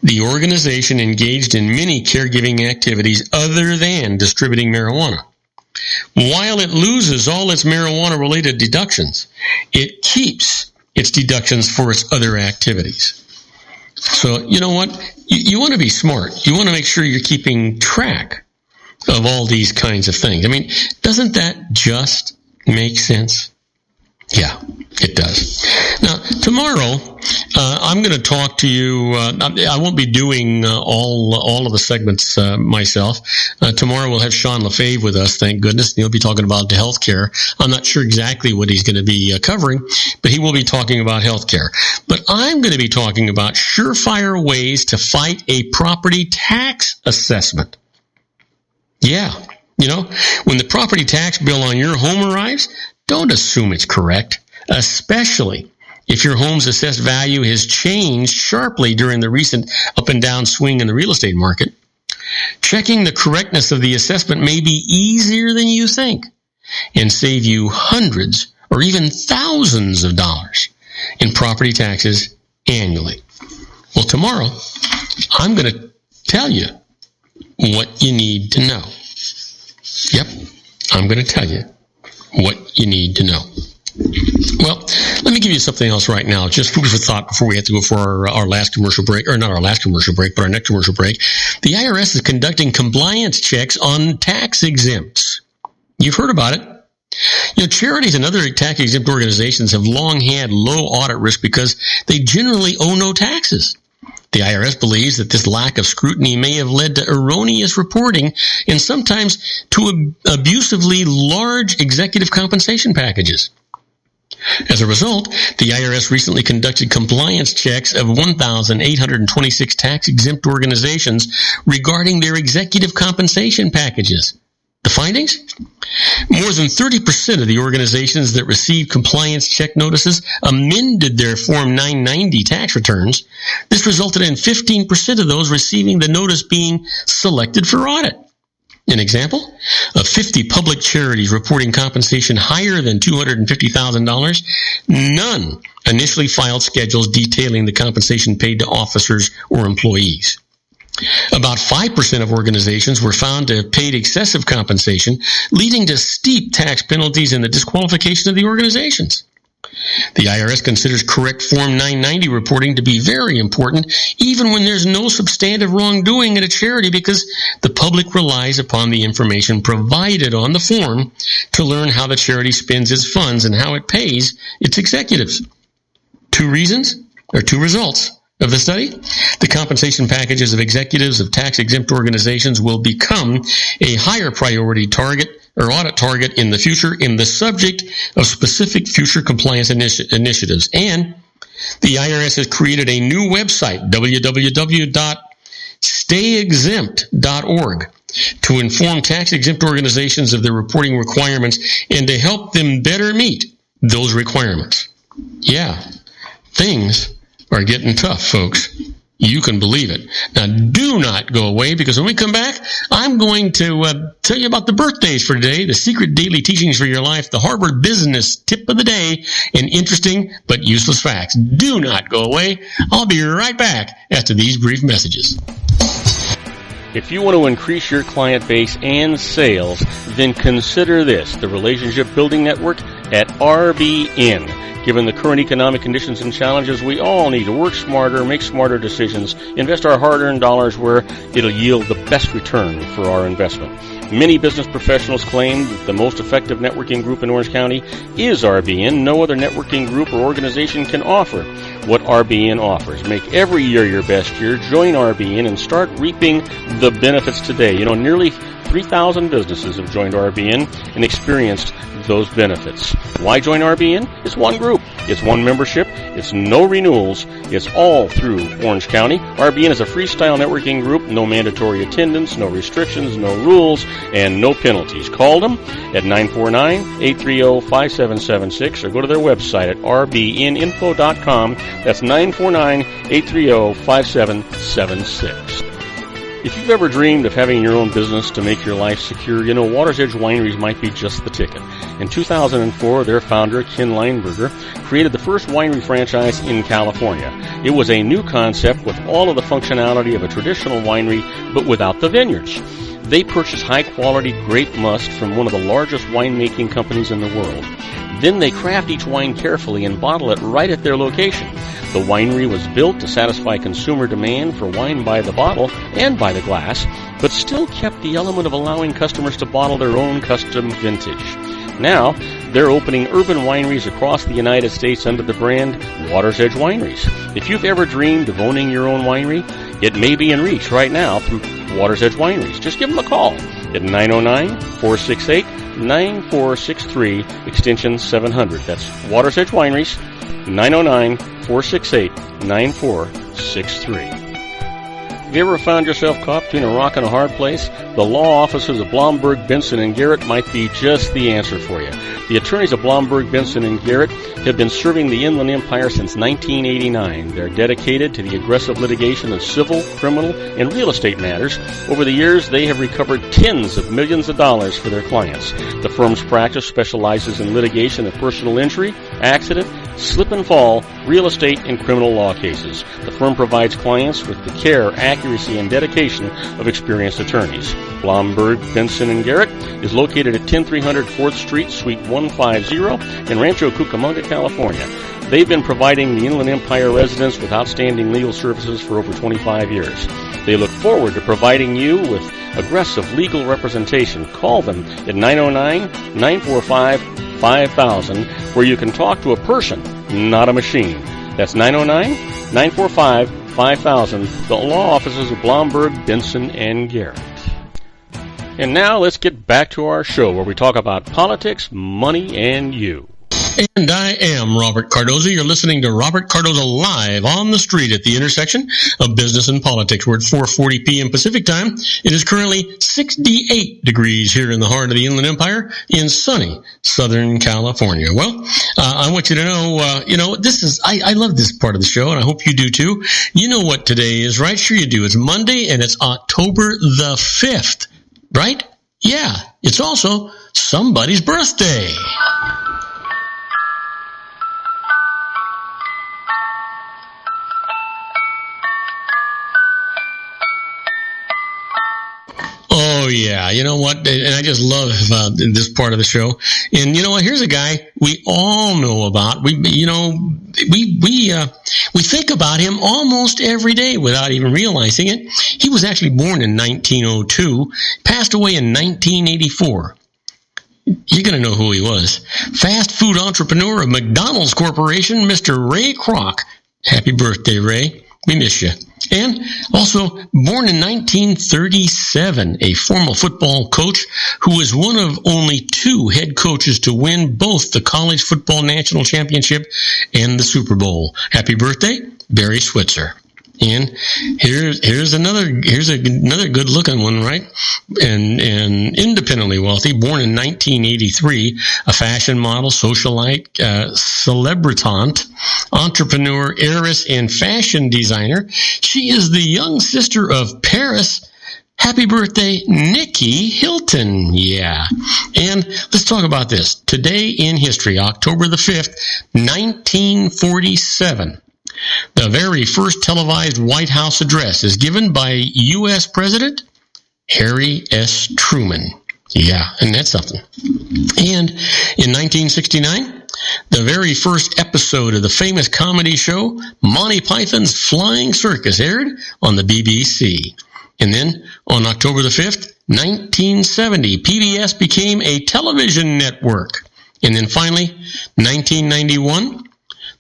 The organization engaged in many caregiving activities other than distributing marijuana. While it loses all its marijuana-related deductions, it keeps its deductions for its other activities. So, you know what? You want to be smart. You want to make sure you're keeping track of all these kinds of things. I mean, doesn't that just make sense? Yeah, it does. Now, tomorrow, I'm going to talk to you. I won't be doing all of the segments myself. Tomorrow, we'll have Sean Lefebvre with us, thank goodness. And he'll be talking about healthcare. I'm not sure exactly what he's going to be covering, but he will be talking about healthcare. But I'm going to be talking about surefire ways to fight a property tax assessment. Yeah, you know, when the property tax bill on your home arrives, don't assume it's correct, especially if your home's assessed value has changed sharply during the recent up and down swing in the real estate market. Checking the correctness of the assessment may be easier than you think and save you hundreds or even thousands of dollars in property taxes annually. Well, tomorrow, I'm going to tell you what you need to know. Yep, I'm going to tell you what you need to know. Well, let me give you something else right now, just food for thought before we have to go for our last commercial break, or not our last commercial break, but our next commercial break. The IRS is conducting compliance checks on tax exempts. You've heard about it. You know, charities and other tax-exempt organizations have long had low audit risk because they generally owe no taxes. The IRS believes that this lack of scrutiny may have led to erroneous reporting and sometimes to abusively large executive compensation packages. As a result, the IRS recently conducted compliance checks of 1,826 tax-exempt organizations regarding their executive compensation packages. The findings? More than 30% of the organizations that received compliance check notices amended their Form 990 tax returns. This resulted in 15% of those receiving the notice being selected for audit. An example, of 50 public charities reporting compensation higher than $250,000, none initially filed schedules detailing the compensation paid to officers or employees. About 5% of organizations were found to have paid excessive compensation, leading to steep tax penalties and the disqualification of the organizations. The IRS considers correct Form 990 reporting to be very important, even when there's no substantive wrongdoing at a charity, because the public relies upon the information provided on the form to learn how the charity spends its funds and how it pays its executives. Two results of the study: the compensation packages of executives of tax-exempt organizations will become a higher priority target or audit target in the future in the subject of specific future compliance initiatives. And the IRS has created a new website, www.stayexempt.org, to inform tax-exempt organizations of their reporting requirements and to help them better meet those requirements. Yeah, things are getting tough, folks. You can believe it. Now, do not go away, because when we come back, I'm going to tell you about the birthdays for today, the secret daily teachings for your life, the Harvard Business Tip of the Day, and interesting but useless facts. Do not go away. I'll be right back after these brief messages. If you want to increase your client base and sales, then consider this, the Relationship Building Network at RBN. Given the current economic conditions and challenges, we all need to work smarter, make smarter decisions, invest our hard-earned dollars where it'll yield the best return for our investment. Many business professionals claim that the most effective networking group in Orange County is RBN. No other networking group or organization can offer what RBN offers. Make every year your best year. Join RBN and start reaping the benefits today. You know, nearly 3,000 businesses have joined RBN and experienced those benefits. Why join RBN? It's one group. It's one membership. It's no renewals. It's all through Orange County. RBN is a freestyle networking group. No mandatory attendance, no restrictions, no rules, and no penalties. Call them at 949-830-5776 or go to their website at rbninfo.com. That's 949-830-5776. If you've ever dreamed of having your own business to make your life secure, you know Water's Edge Wineries might be just the ticket. In 2004, their founder, Ken Lineberger, created the first winery franchise in California. It was a new concept with all of the functionality of a traditional winery, but without the vineyards. They purchased high-quality grape must from one of the largest winemaking companies in the world. Then they craft each wine carefully and bottle it right at their location. The winery was built to satisfy consumer demand for wine by the bottle and by the glass, but still kept the element of allowing customers to bottle their own custom vintage. Now, they're opening urban wineries across the United States under the brand Water's Edge Wineries. If you've ever dreamed of owning your own winery, it may be in reach right now through Water's Edge Wineries. Just give them a call at 909-468-9463, extension 700. That's Water's Edge Wineries, 909-468-9463. Have you ever found yourself caught between a rock and a hard place? The law offices of Blomberg, Benson, and Garrett might be just the answer for you. The attorneys of Blomberg, Benson, and Garrett have been serving the Inland Empire since 1989. They're dedicated to the aggressive litigation of civil, criminal, and real estate matters. Over the years, they have recovered tens of millions of dollars for their clients. The firm's practice specializes in litigation of personal injury, accident, slip and fall, real estate, and criminal law cases. The firm provides clients with the care, accuracy, and dedication of experienced attorneys. Blomberg, Benson, and Garrett is located at 10300 4th Street, Suite 150 in Rancho Cucamonga, California. They've been providing the Inland Empire residents with outstanding legal services for over 25 years. They look forward to providing you with aggressive legal representation. Call them at 909-945-5000, where you can talk to a person, not a machine. That's 909-945-5000, the law offices of Blomberg, Benson, and Garrett. And now let's get back to our show where we talk about politics, money, and you. And I am Robert Cardoza. You're listening to Robert Cardoza Live on the street at the intersection of business and politics. We're at 4:40 p.m. Pacific time. It is currently 68 degrees here in the heart of the Inland Empire in sunny Southern California. Well, I want you to know, this is, I love this part of the show, and I hope you do too. You know what today is, right? Sure you do. It's Monday, and it's October the 5th, right? Yeah, it's also somebody's birthday. Oh, yeah. You know what? And I just love this part of the show. And you know what? Here's a guy we all know about. We think about him almost every day without even realizing it. He was actually born in 1902, passed away in 1984. You're going to know who he was. Fast food entrepreneur of McDonald's Corporation, Mr. Ray Kroc. Happy birthday, Ray. We miss you. And also born in 1937, a former football coach who was one of only two head coaches to win both the college football national championship and the Super Bowl. Happy birthday, Barry Switzer. And here's another good looking one, right? And independently wealthy, born in 1983, a fashion model, socialite, celebritante, entrepreneur, heiress, and fashion designer. She is the young sister of Paris. Happy birthday, Nikki Hilton. Yeah. And let's talk about this. Today in history, October the 5th, 1947. The very first televised White House address is given by U.S. President Harry S. Truman. Yeah, and that's something. And in 1969, the very first episode of the famous comedy show Monty Python's Flying Circus aired on the BBC. And then on October the 5th, 1970, PBS became a television network. And then finally, 1991,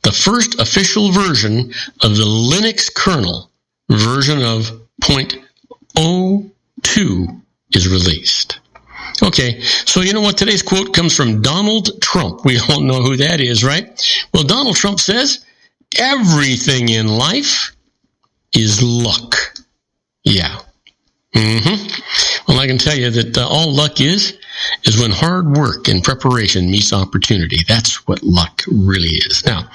the first official version of the Linux kernel, version of 0.02, is released. Okay, so you know what? Today's quote comes from Donald Trump. We all know who that is, right? Well, Donald Trump says, everything in life is luck. Yeah. Well, I can tell you that all luck is when hard work and preparation meets opportunity. That's what luck really is. Now,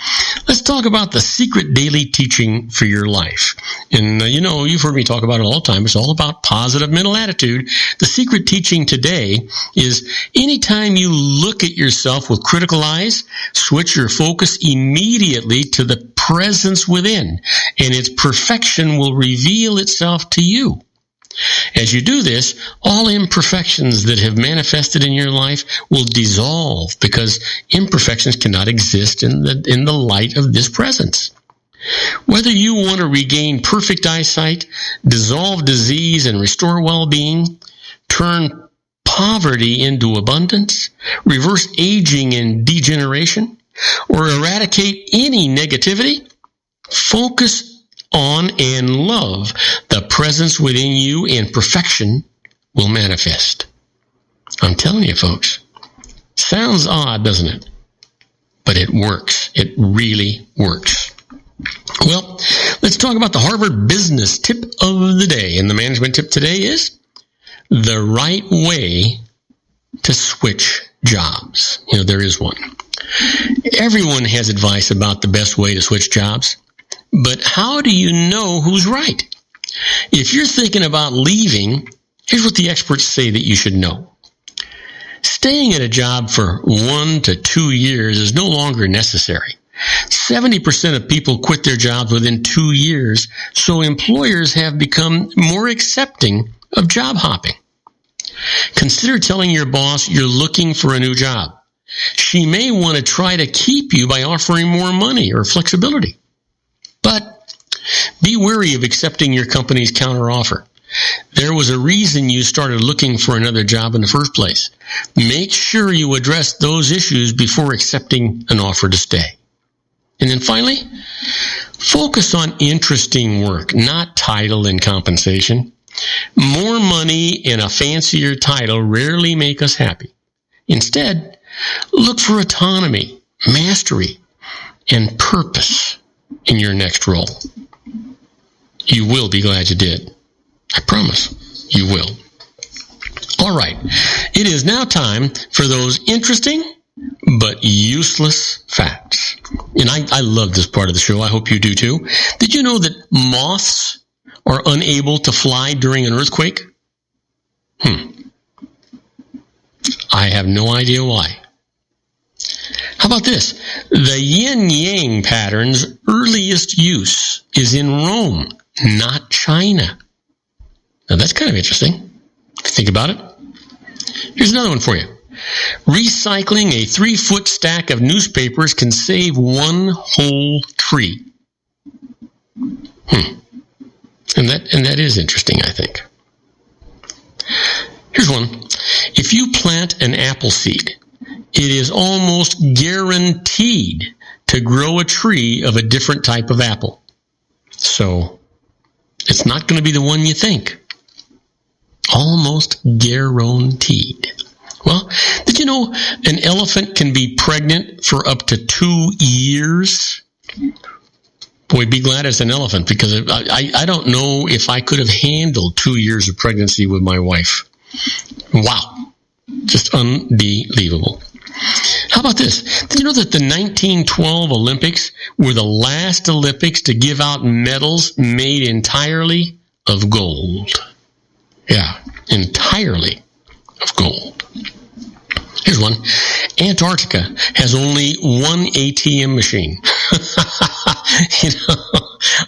let's talk about the secret daily teaching for your life. And, you've heard me talk about it all the time. It's all about positive mental attitude. The secret teaching today is anytime you look at yourself with critical eyes, switch your focus immediately to the presence within, and its perfection will reveal itself to you. As you do this, all imperfections that have manifested in your life will dissolve because imperfections cannot exist in the light of this presence. Whether you want to regain perfect eyesight, dissolve disease and restore well-being, turn poverty into abundance, reverse aging and degeneration, or eradicate any negativity, focus on and love the presence within you, and perfection will manifest. I'm telling you, folks, sounds odd, doesn't it? But it works. It really works. Well, let's talk about the Harvard Business Tip of the day. And the management tip today is the right way to switch jobs. There is one. Everyone has advice about the best way to switch jobs. But how do you know who's right? If you're thinking about leaving, here's what the experts say that you should know. Staying at a job for 1 to 2 years is no longer necessary. 70% of people quit their jobs within 2 years, so employers have become more accepting of job hopping. Consider telling your boss you're looking for a new job. She may want to try to keep you by offering more money or flexibility. But be wary of accepting your company's counteroffer. There was a reason you started looking for another job in the first place. Make sure you address those issues before accepting an offer to stay. And then finally, focus on interesting work, not title and compensation. More money and a fancier title rarely make us happy. Instead, look for autonomy, mastery, and purpose in your next role. You will be glad you did. I promise you will. All right. It is now time for those interesting but useless facts. And I love this part of the show. I hope you do too. Did you know that moths are unable to fly during an earthquake? I have no idea why. How about this? The yin-yang pattern's earliest use is in Rome, not China. Now that's kind of interesting, if you think about it. Here's another one for you. Recycling a 3-foot stack of newspapers can save one whole tree. And that is interesting, I think. Here's one. If you plant an apple seed, it is almost guaranteed to grow a tree of a different type of apple. So, it's not going to be the one you think. Almost guaranteed. Well, did you know an elephant can be pregnant for up to 2 years? Boy, be glad it's an elephant, because I don't know if I could have handled 2 years of pregnancy with my wife. Wow. Just unbelievable. How about this? Did you know that the 1912 Olympics were the last Olympics to give out medals made entirely of gold? Yeah, entirely of gold. Here's one. Antarctica has only one ATM machine.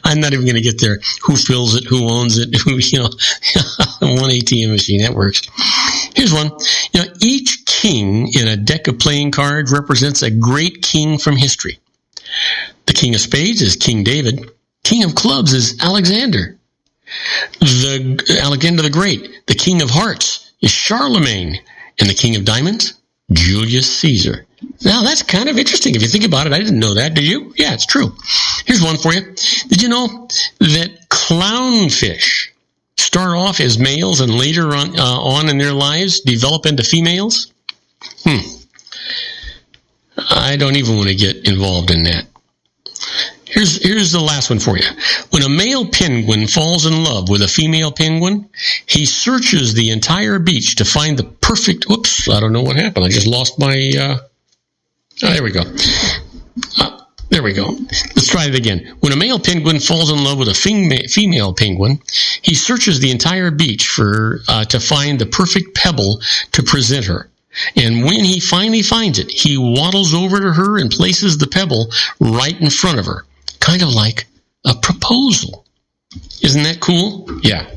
I'm not even going to get there. Who fills it? Who owns it? One ATM machine. That works. Here's one. Each king in a deck of playing cards represents a great king from history. The king of spades is King David. King of clubs is Alexander the Great. The king of hearts is Charlemagne. And the king of diamonds, Julius Caesar. Now, that's kind of interesting. If you think about it, I didn't know that. Did you? Yeah, it's true. Here's one for you. Did you know that clownfish start off as males and later on in their lives develop into females? I don't even want to get involved in that. Here's the last one for you. When a male penguin falls in love with a female penguin, he searches the entire beach to find the perfect... Whoops, I don't know what happened. I just lost my... there we go. There we go. Let's try it again. When a male penguin falls in love with a female penguin, he searches the entire beach to find the perfect pebble to present her. And when he finally finds it, he waddles over to her and places the pebble right in front of her. Kind of like a proposal. Isn't that cool? Yeah,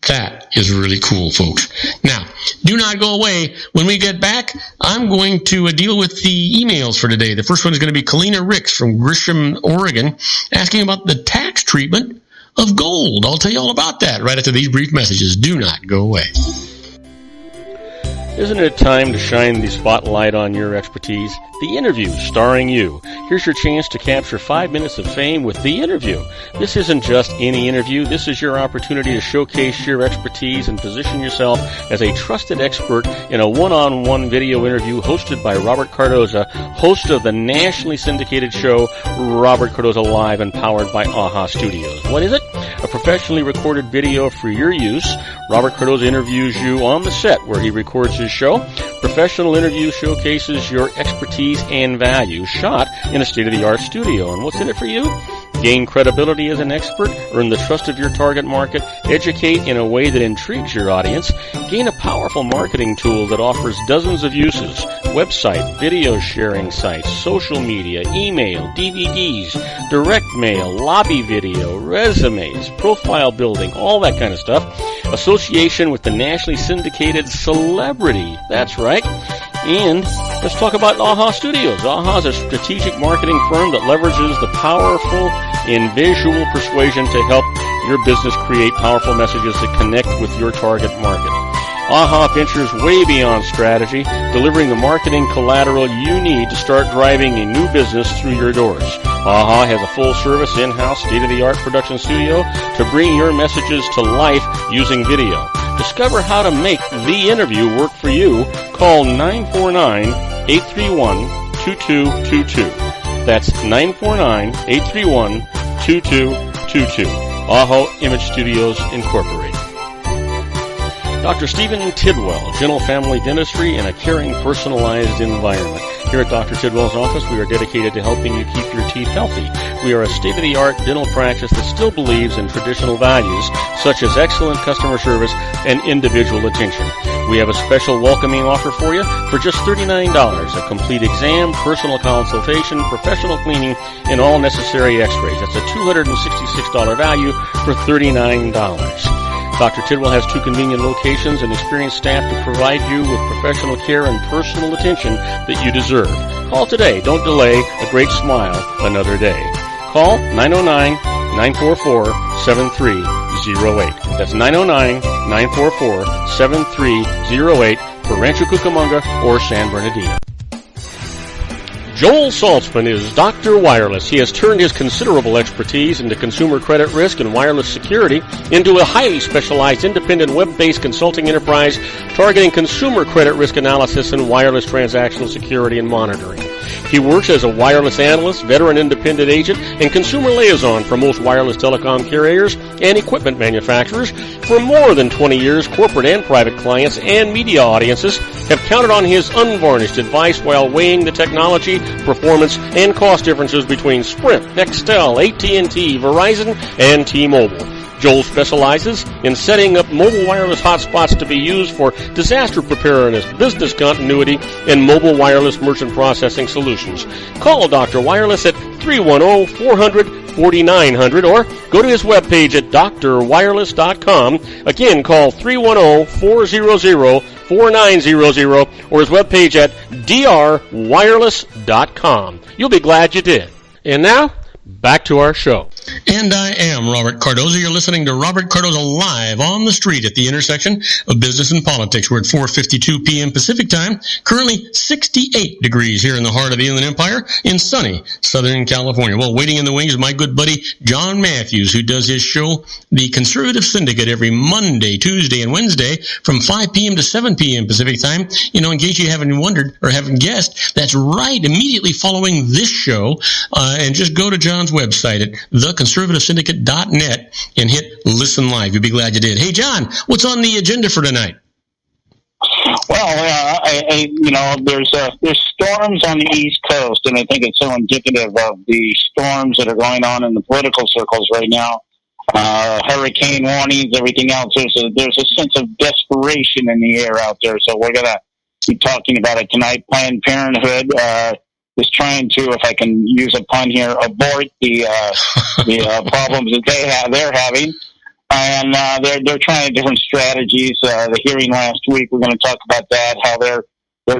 that is really cool, folks. Now, do not go away. When we get back, I'm going to deal with the emails for today. The first one is going to be Kalina Ricks from Grisham, Oregon, asking about the tax treatment of gold. I'll tell you all about that right after these brief messages. Do not go away. Isn't it time to shine the spotlight on your expertise? The Interview, starring you. Here's your chance to capture 5 minutes of fame with The Interview. This isn't just any interview. This is your opportunity to showcase your expertise and position yourself as a trusted expert in a one-on-one video interview hosted by Robert Cardoza, host of the nationally syndicated show Robert Cardoza Live and powered by AHA Studios. What is it? A professionally recorded video for your use. Robert Cardoza interviews you on the set where he records his show. Professional interview showcases your expertise and value, shot in a state-of-the-art studio. And what's in it for you? Gain credibility as an expert, earn the trust of your target market, educate in a way that intrigues your audience, gain a powerful marketing tool that offers dozens of uses, website, video sharing sites, social media, email, DVDs, direct mail, lobby video, resumes, profile building, all that kind of stuff. Association with the nationally syndicated celebrity. That's right. And let's talk about AHA Studios. AHA is a strategic marketing firm that leverages the powerful and visual persuasion to help your business create powerful messages that connect with your target market. AHA ventures way beyond strategy, delivering the marketing collateral you need to start driving a new business through your doors. AHA has a full-service, in-house, state-of-the-art production studio to bring your messages to life using video. Discover how to make The Interview work for you. Call 949-831-2682 949-831-2222. That's 949-831-2222. Aho Image Studios, Incorporated. Dr. Stephen Tidwell, Gentle Family Dentistry in a caring, personalized environment. Here at Dr. Tidwell's office, we are dedicated to helping you keep your teeth healthy. We are a state-of-the-art dental practice that still believes in traditional values, such as excellent customer service and individual attention. We have a special welcoming offer for you for just $39. A complete exam, personal consultation, professional cleaning, and all necessary x-rays. That's a $266 value for $39. Dr. Tidwell has 2 convenient locations and experienced staff to provide you with professional care and personal attention that you deserve. Call today. Don't delay. A great smile another day. Call 909-944-7308. That's 909-944-7308 for Rancho Cucamonga or San Bernardino. Joel Saltzman is Dr. Wireless. He has turned his considerable expertise into consumer credit risk and wireless security into a highly specialized independent web-based consulting enterprise targeting consumer credit risk analysis and wireless transactional security and monitoring. He works as a wireless analyst, veteran independent agent, and consumer liaison for most wireless telecom carriers and equipment manufacturers. For more than 20 years, corporate and private clients and media audiences have counted on his unvarnished advice while weighing the technology, performance, and cost differences between Sprint, Nextel, AT&T, Verizon, and T-Mobile. Joel specializes in setting up mobile wireless hotspots to be used for disaster preparedness, business continuity, and mobile wireless merchant processing solutions. Call Dr. Wireless at 310-400-4900 or go to his webpage at drwireless.com. Again, call 310-400-4900 or his webpage at drwireless.com. You'll be glad you did. And now, back to our show. And I am Robert Cardoza. You're listening to Robert Cardoza live on the street at the intersection of business and politics. We're at 4:52 p.m. Pacific time. Currently 68 degrees here in the heart of the Inland Empire in sunny Southern California. Well, waiting in the wings is my good buddy John Matthews, who does his show, The Conservative Syndicate, every Monday, Tuesday, and Wednesday from 5 p.m. to 7 p.m. Pacific time. You know, in case you haven't wondered or haven't guessed, that's right immediately following this show. And just go to John's website at theconservativesyndicate.net and hit listen live. You'll be glad you did. Hey, John, what's on the agenda for tonight? Well, there's storms on the East Coast, and I think it's so indicative of the storms that are going on in the political circles right now. Hurricane warnings, everything else. There's a sense of desperation in the air out there, so we're going to be talking about it tonight. Planned Parenthood is trying to, if I can use a pun here, abort the problems that they're having, and they're trying different strategies. The hearing last week, we're going to talk about that, how they're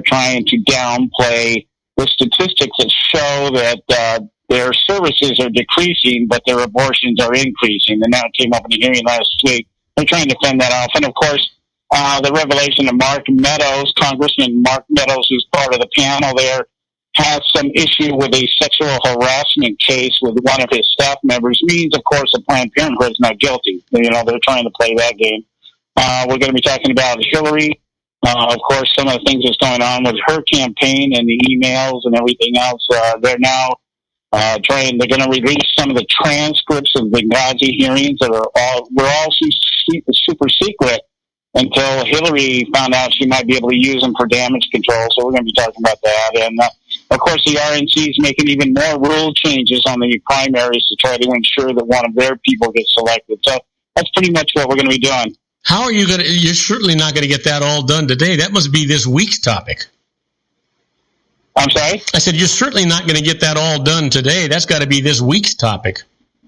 trying to downplay the statistics that show that their services are decreasing, but their abortions are increasing, and that came up in the hearing last week. They're trying to fend that off, and of course, the revelation of Mark Meadows, Congressman Mark Meadows, who's part of the panel there, has some issue with a sexual harassment case with one of his staff members, means, of course, that Planned Parenthood is not guilty. You know, they're trying to play that game. We're going to be talking about Hillary, of course, some of the things that's going on with her campaign and the emails and everything else. They're now they're going to release some of the transcripts of the Benghazi hearings that were all super secret until Hillary found out she might be able to use them for damage control. So we're going to be talking about that. And of course, the RNC is making even more rule changes on the primaries to try to ensure that one of their people gets selected. So that's pretty much what we're going to be doing. How are you going to? You're certainly not going to get that all done today. That must be this week's topic. I'm sorry? I said you're certainly not going to get that all done today. That's got to be this week's topic.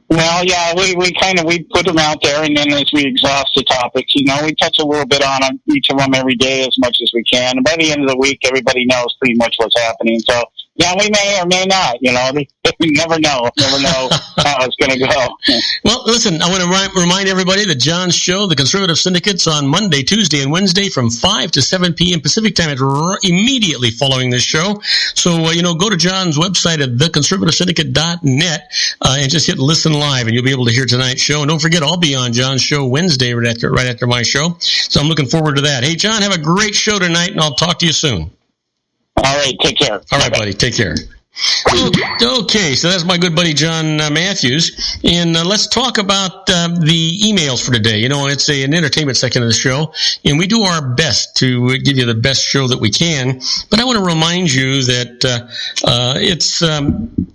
Well, yeah, we put them out there, and then as we exhaust the topics, we touch a little bit on each of them every day as much as we can. And by the end of the week, everybody knows pretty much what's happening. So, yeah, we may or may not, we never know how it's going to go. Well, listen, I want to remind everybody that John's show, The Conservative Syndicate's on Monday, Tuesday, and Wednesday from 5 to 7 p.m. Pacific time. It's immediately following this show. So, go to John's website at theconservativesyndicate.net and just hit listen live, and you'll be able to hear tonight's show. And don't forget, I'll be on John's show Wednesday right after my show. So I'm looking forward to that. Hey, John, have a great show tonight, and I'll talk to you soon. All right, take care. All right, buddy, take care. Okay, so that's my good buddy John Matthews, and let's talk about the emails for today. You know, it's an entertainment section of the show, and we do our best to give you the best show that we can, but I want to remind you that it's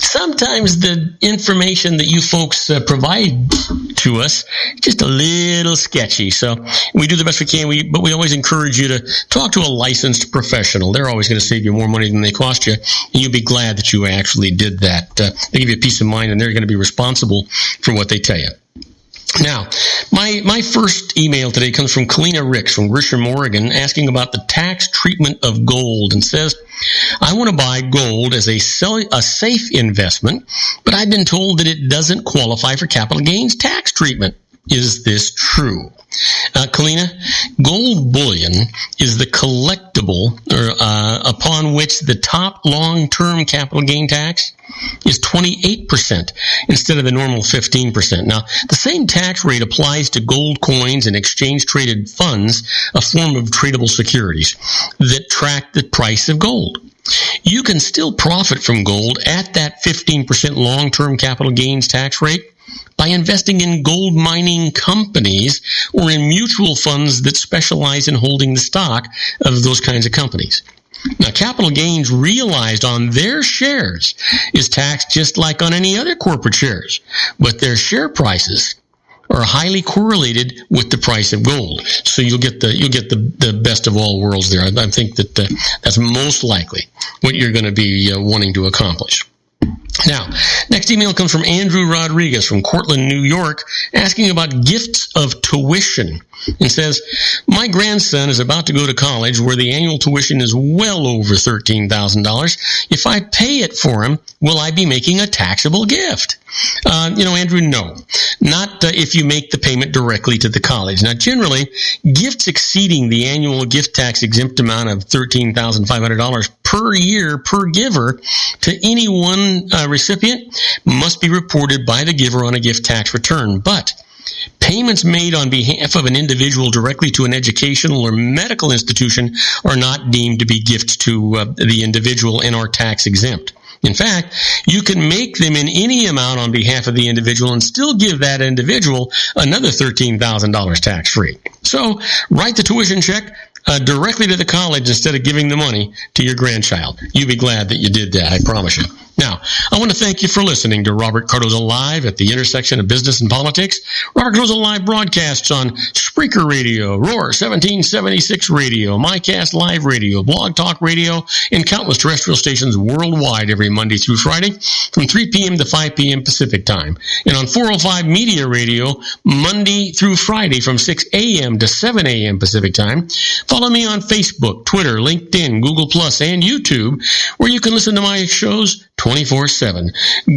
sometimes the information that you folks provide to us just a little sketchy, so we do the best we can, but we always encourage you to talk to a licensed professional. They're always going to save you more money than they cost you, and you'll be glad that you actually did that. They give you peace of mind, and they're going to be responsible for what they tell you. Now, my first email today comes from Kalina Ricks from Grisham, Oregon, asking about the tax treatment of gold, and says, I want to buy gold as a safe investment, but I've been told that it doesn't qualify for capital gains tax treatment. Is this true? Kalina, gold bullion is the collectible upon which the top long-term capital gain tax is 28% instead of the normal 15%. Now, the same tax rate applies to gold coins and exchange-traded funds, a form of tradable securities that track the price of gold. You can still profit from gold at that 15% long-term capital gains tax rate by investing in gold mining companies or in mutual funds that specialize in holding the stock of those kinds of companies. Now, capital gains realized on their shares is taxed just like on any other corporate shares, but their share prices are highly correlated with the price of gold. So you'll get the best of all worlds there. I think that that's most likely what you're going to be wanting to accomplish. Now, next email comes from Andrew Rodriguez from Cortland, New York, asking about gifts of tuition, and says, my grandson is about to go to college where the annual tuition is well over $13,000. If I pay it for him, will I be making a taxable gift? Andrew, no. Not if you make the payment directly to the college. Now, generally, gifts exceeding the annual gift tax exempt amount of $13,500 per year per giver to any one recipient must be reported by the giver on a gift tax return. But payments made on behalf of an individual directly to an educational or medical institution are not deemed to be gifts to the individual and are tax exempt. In fact, you can make them in any amount on behalf of the individual and still give that individual another $13,000 tax-free. So write the tuition check directly to the college instead of giving the money to your grandchild. You'll be glad that you did that, I promise you. Now, I want to thank you for listening to Robert Cardoza Live at the intersection of business and politics. Robert Cardoza Live broadcasts on Spreaker Radio, Roar 1776 Radio, MyCast Live Radio, Blog Talk Radio, and countless terrestrial stations worldwide every Monday through Friday from 3 p.m. to 5 p.m. Pacific Time. And on 405 Media Radio, Monday through Friday from 6 a.m. to 7 a.m. Pacific Time. Follow me on Facebook, Twitter, LinkedIn, Google+, and YouTube, where you can listen to my shows 24/7.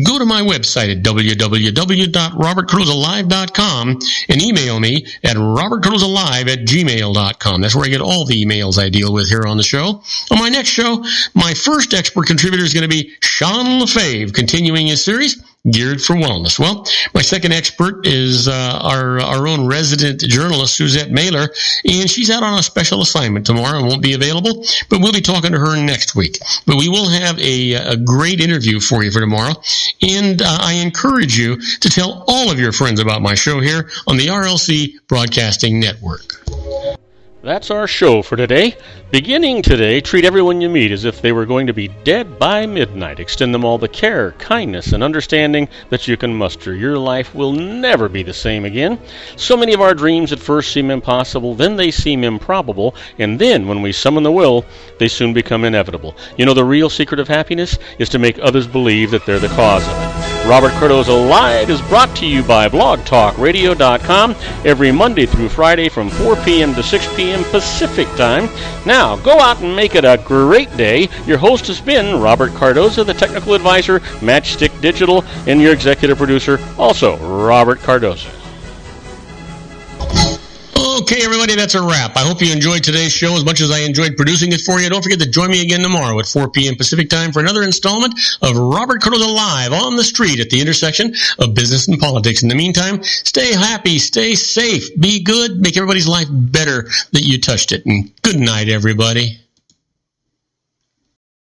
Go to my website at www.robertcardozalive.com and email me at robertcardozalive@gmail.com. That's where I get all the emails I deal with here on the show. On my next show, my first expert contributor is going to be Sean LaFave, continuing his series, Geared for Wellness. Well, my second expert is our own resident journalist, Suzette Mailer, and she's out on a special assignment tomorrow and won't be available, but we'll be talking to her next week. But we will have a great interview for you for tomorrow, and I encourage you to tell all of your friends about my show here on the RLC Broadcasting Network. That's our show for today. Beginning today, treat everyone you meet as if they were going to be dead by midnight. Extend them all the care, kindness, and understanding that you can muster. Your life will never be the same again. So many of our dreams at first seem impossible, then they seem improbable, and then when we summon the will, they soon become inevitable. You know, the real secret of happiness is to make others believe that they're the cause of it. Robert Cardoza Live is brought to you by blogtalkradio.com every Monday through Friday from 4 p.m. to 6 p.m. Pacific Time. Now, go out and make it a great day. Your host has been Robert Cardoza, the technical advisor, Matchstick Digital, and your executive producer, also Robert Cardoza. Okay, everybody, that's a wrap. I hope you enjoyed today's show as much as I enjoyed producing it for you. Don't forget to join me again tomorrow at 4 p.m. Pacific Time for another installment of Robert Cardoza Live on the street at the intersection of business and politics. In the meantime, stay happy, stay safe, be good, make everybody's life better that you touched it. And good night, everybody.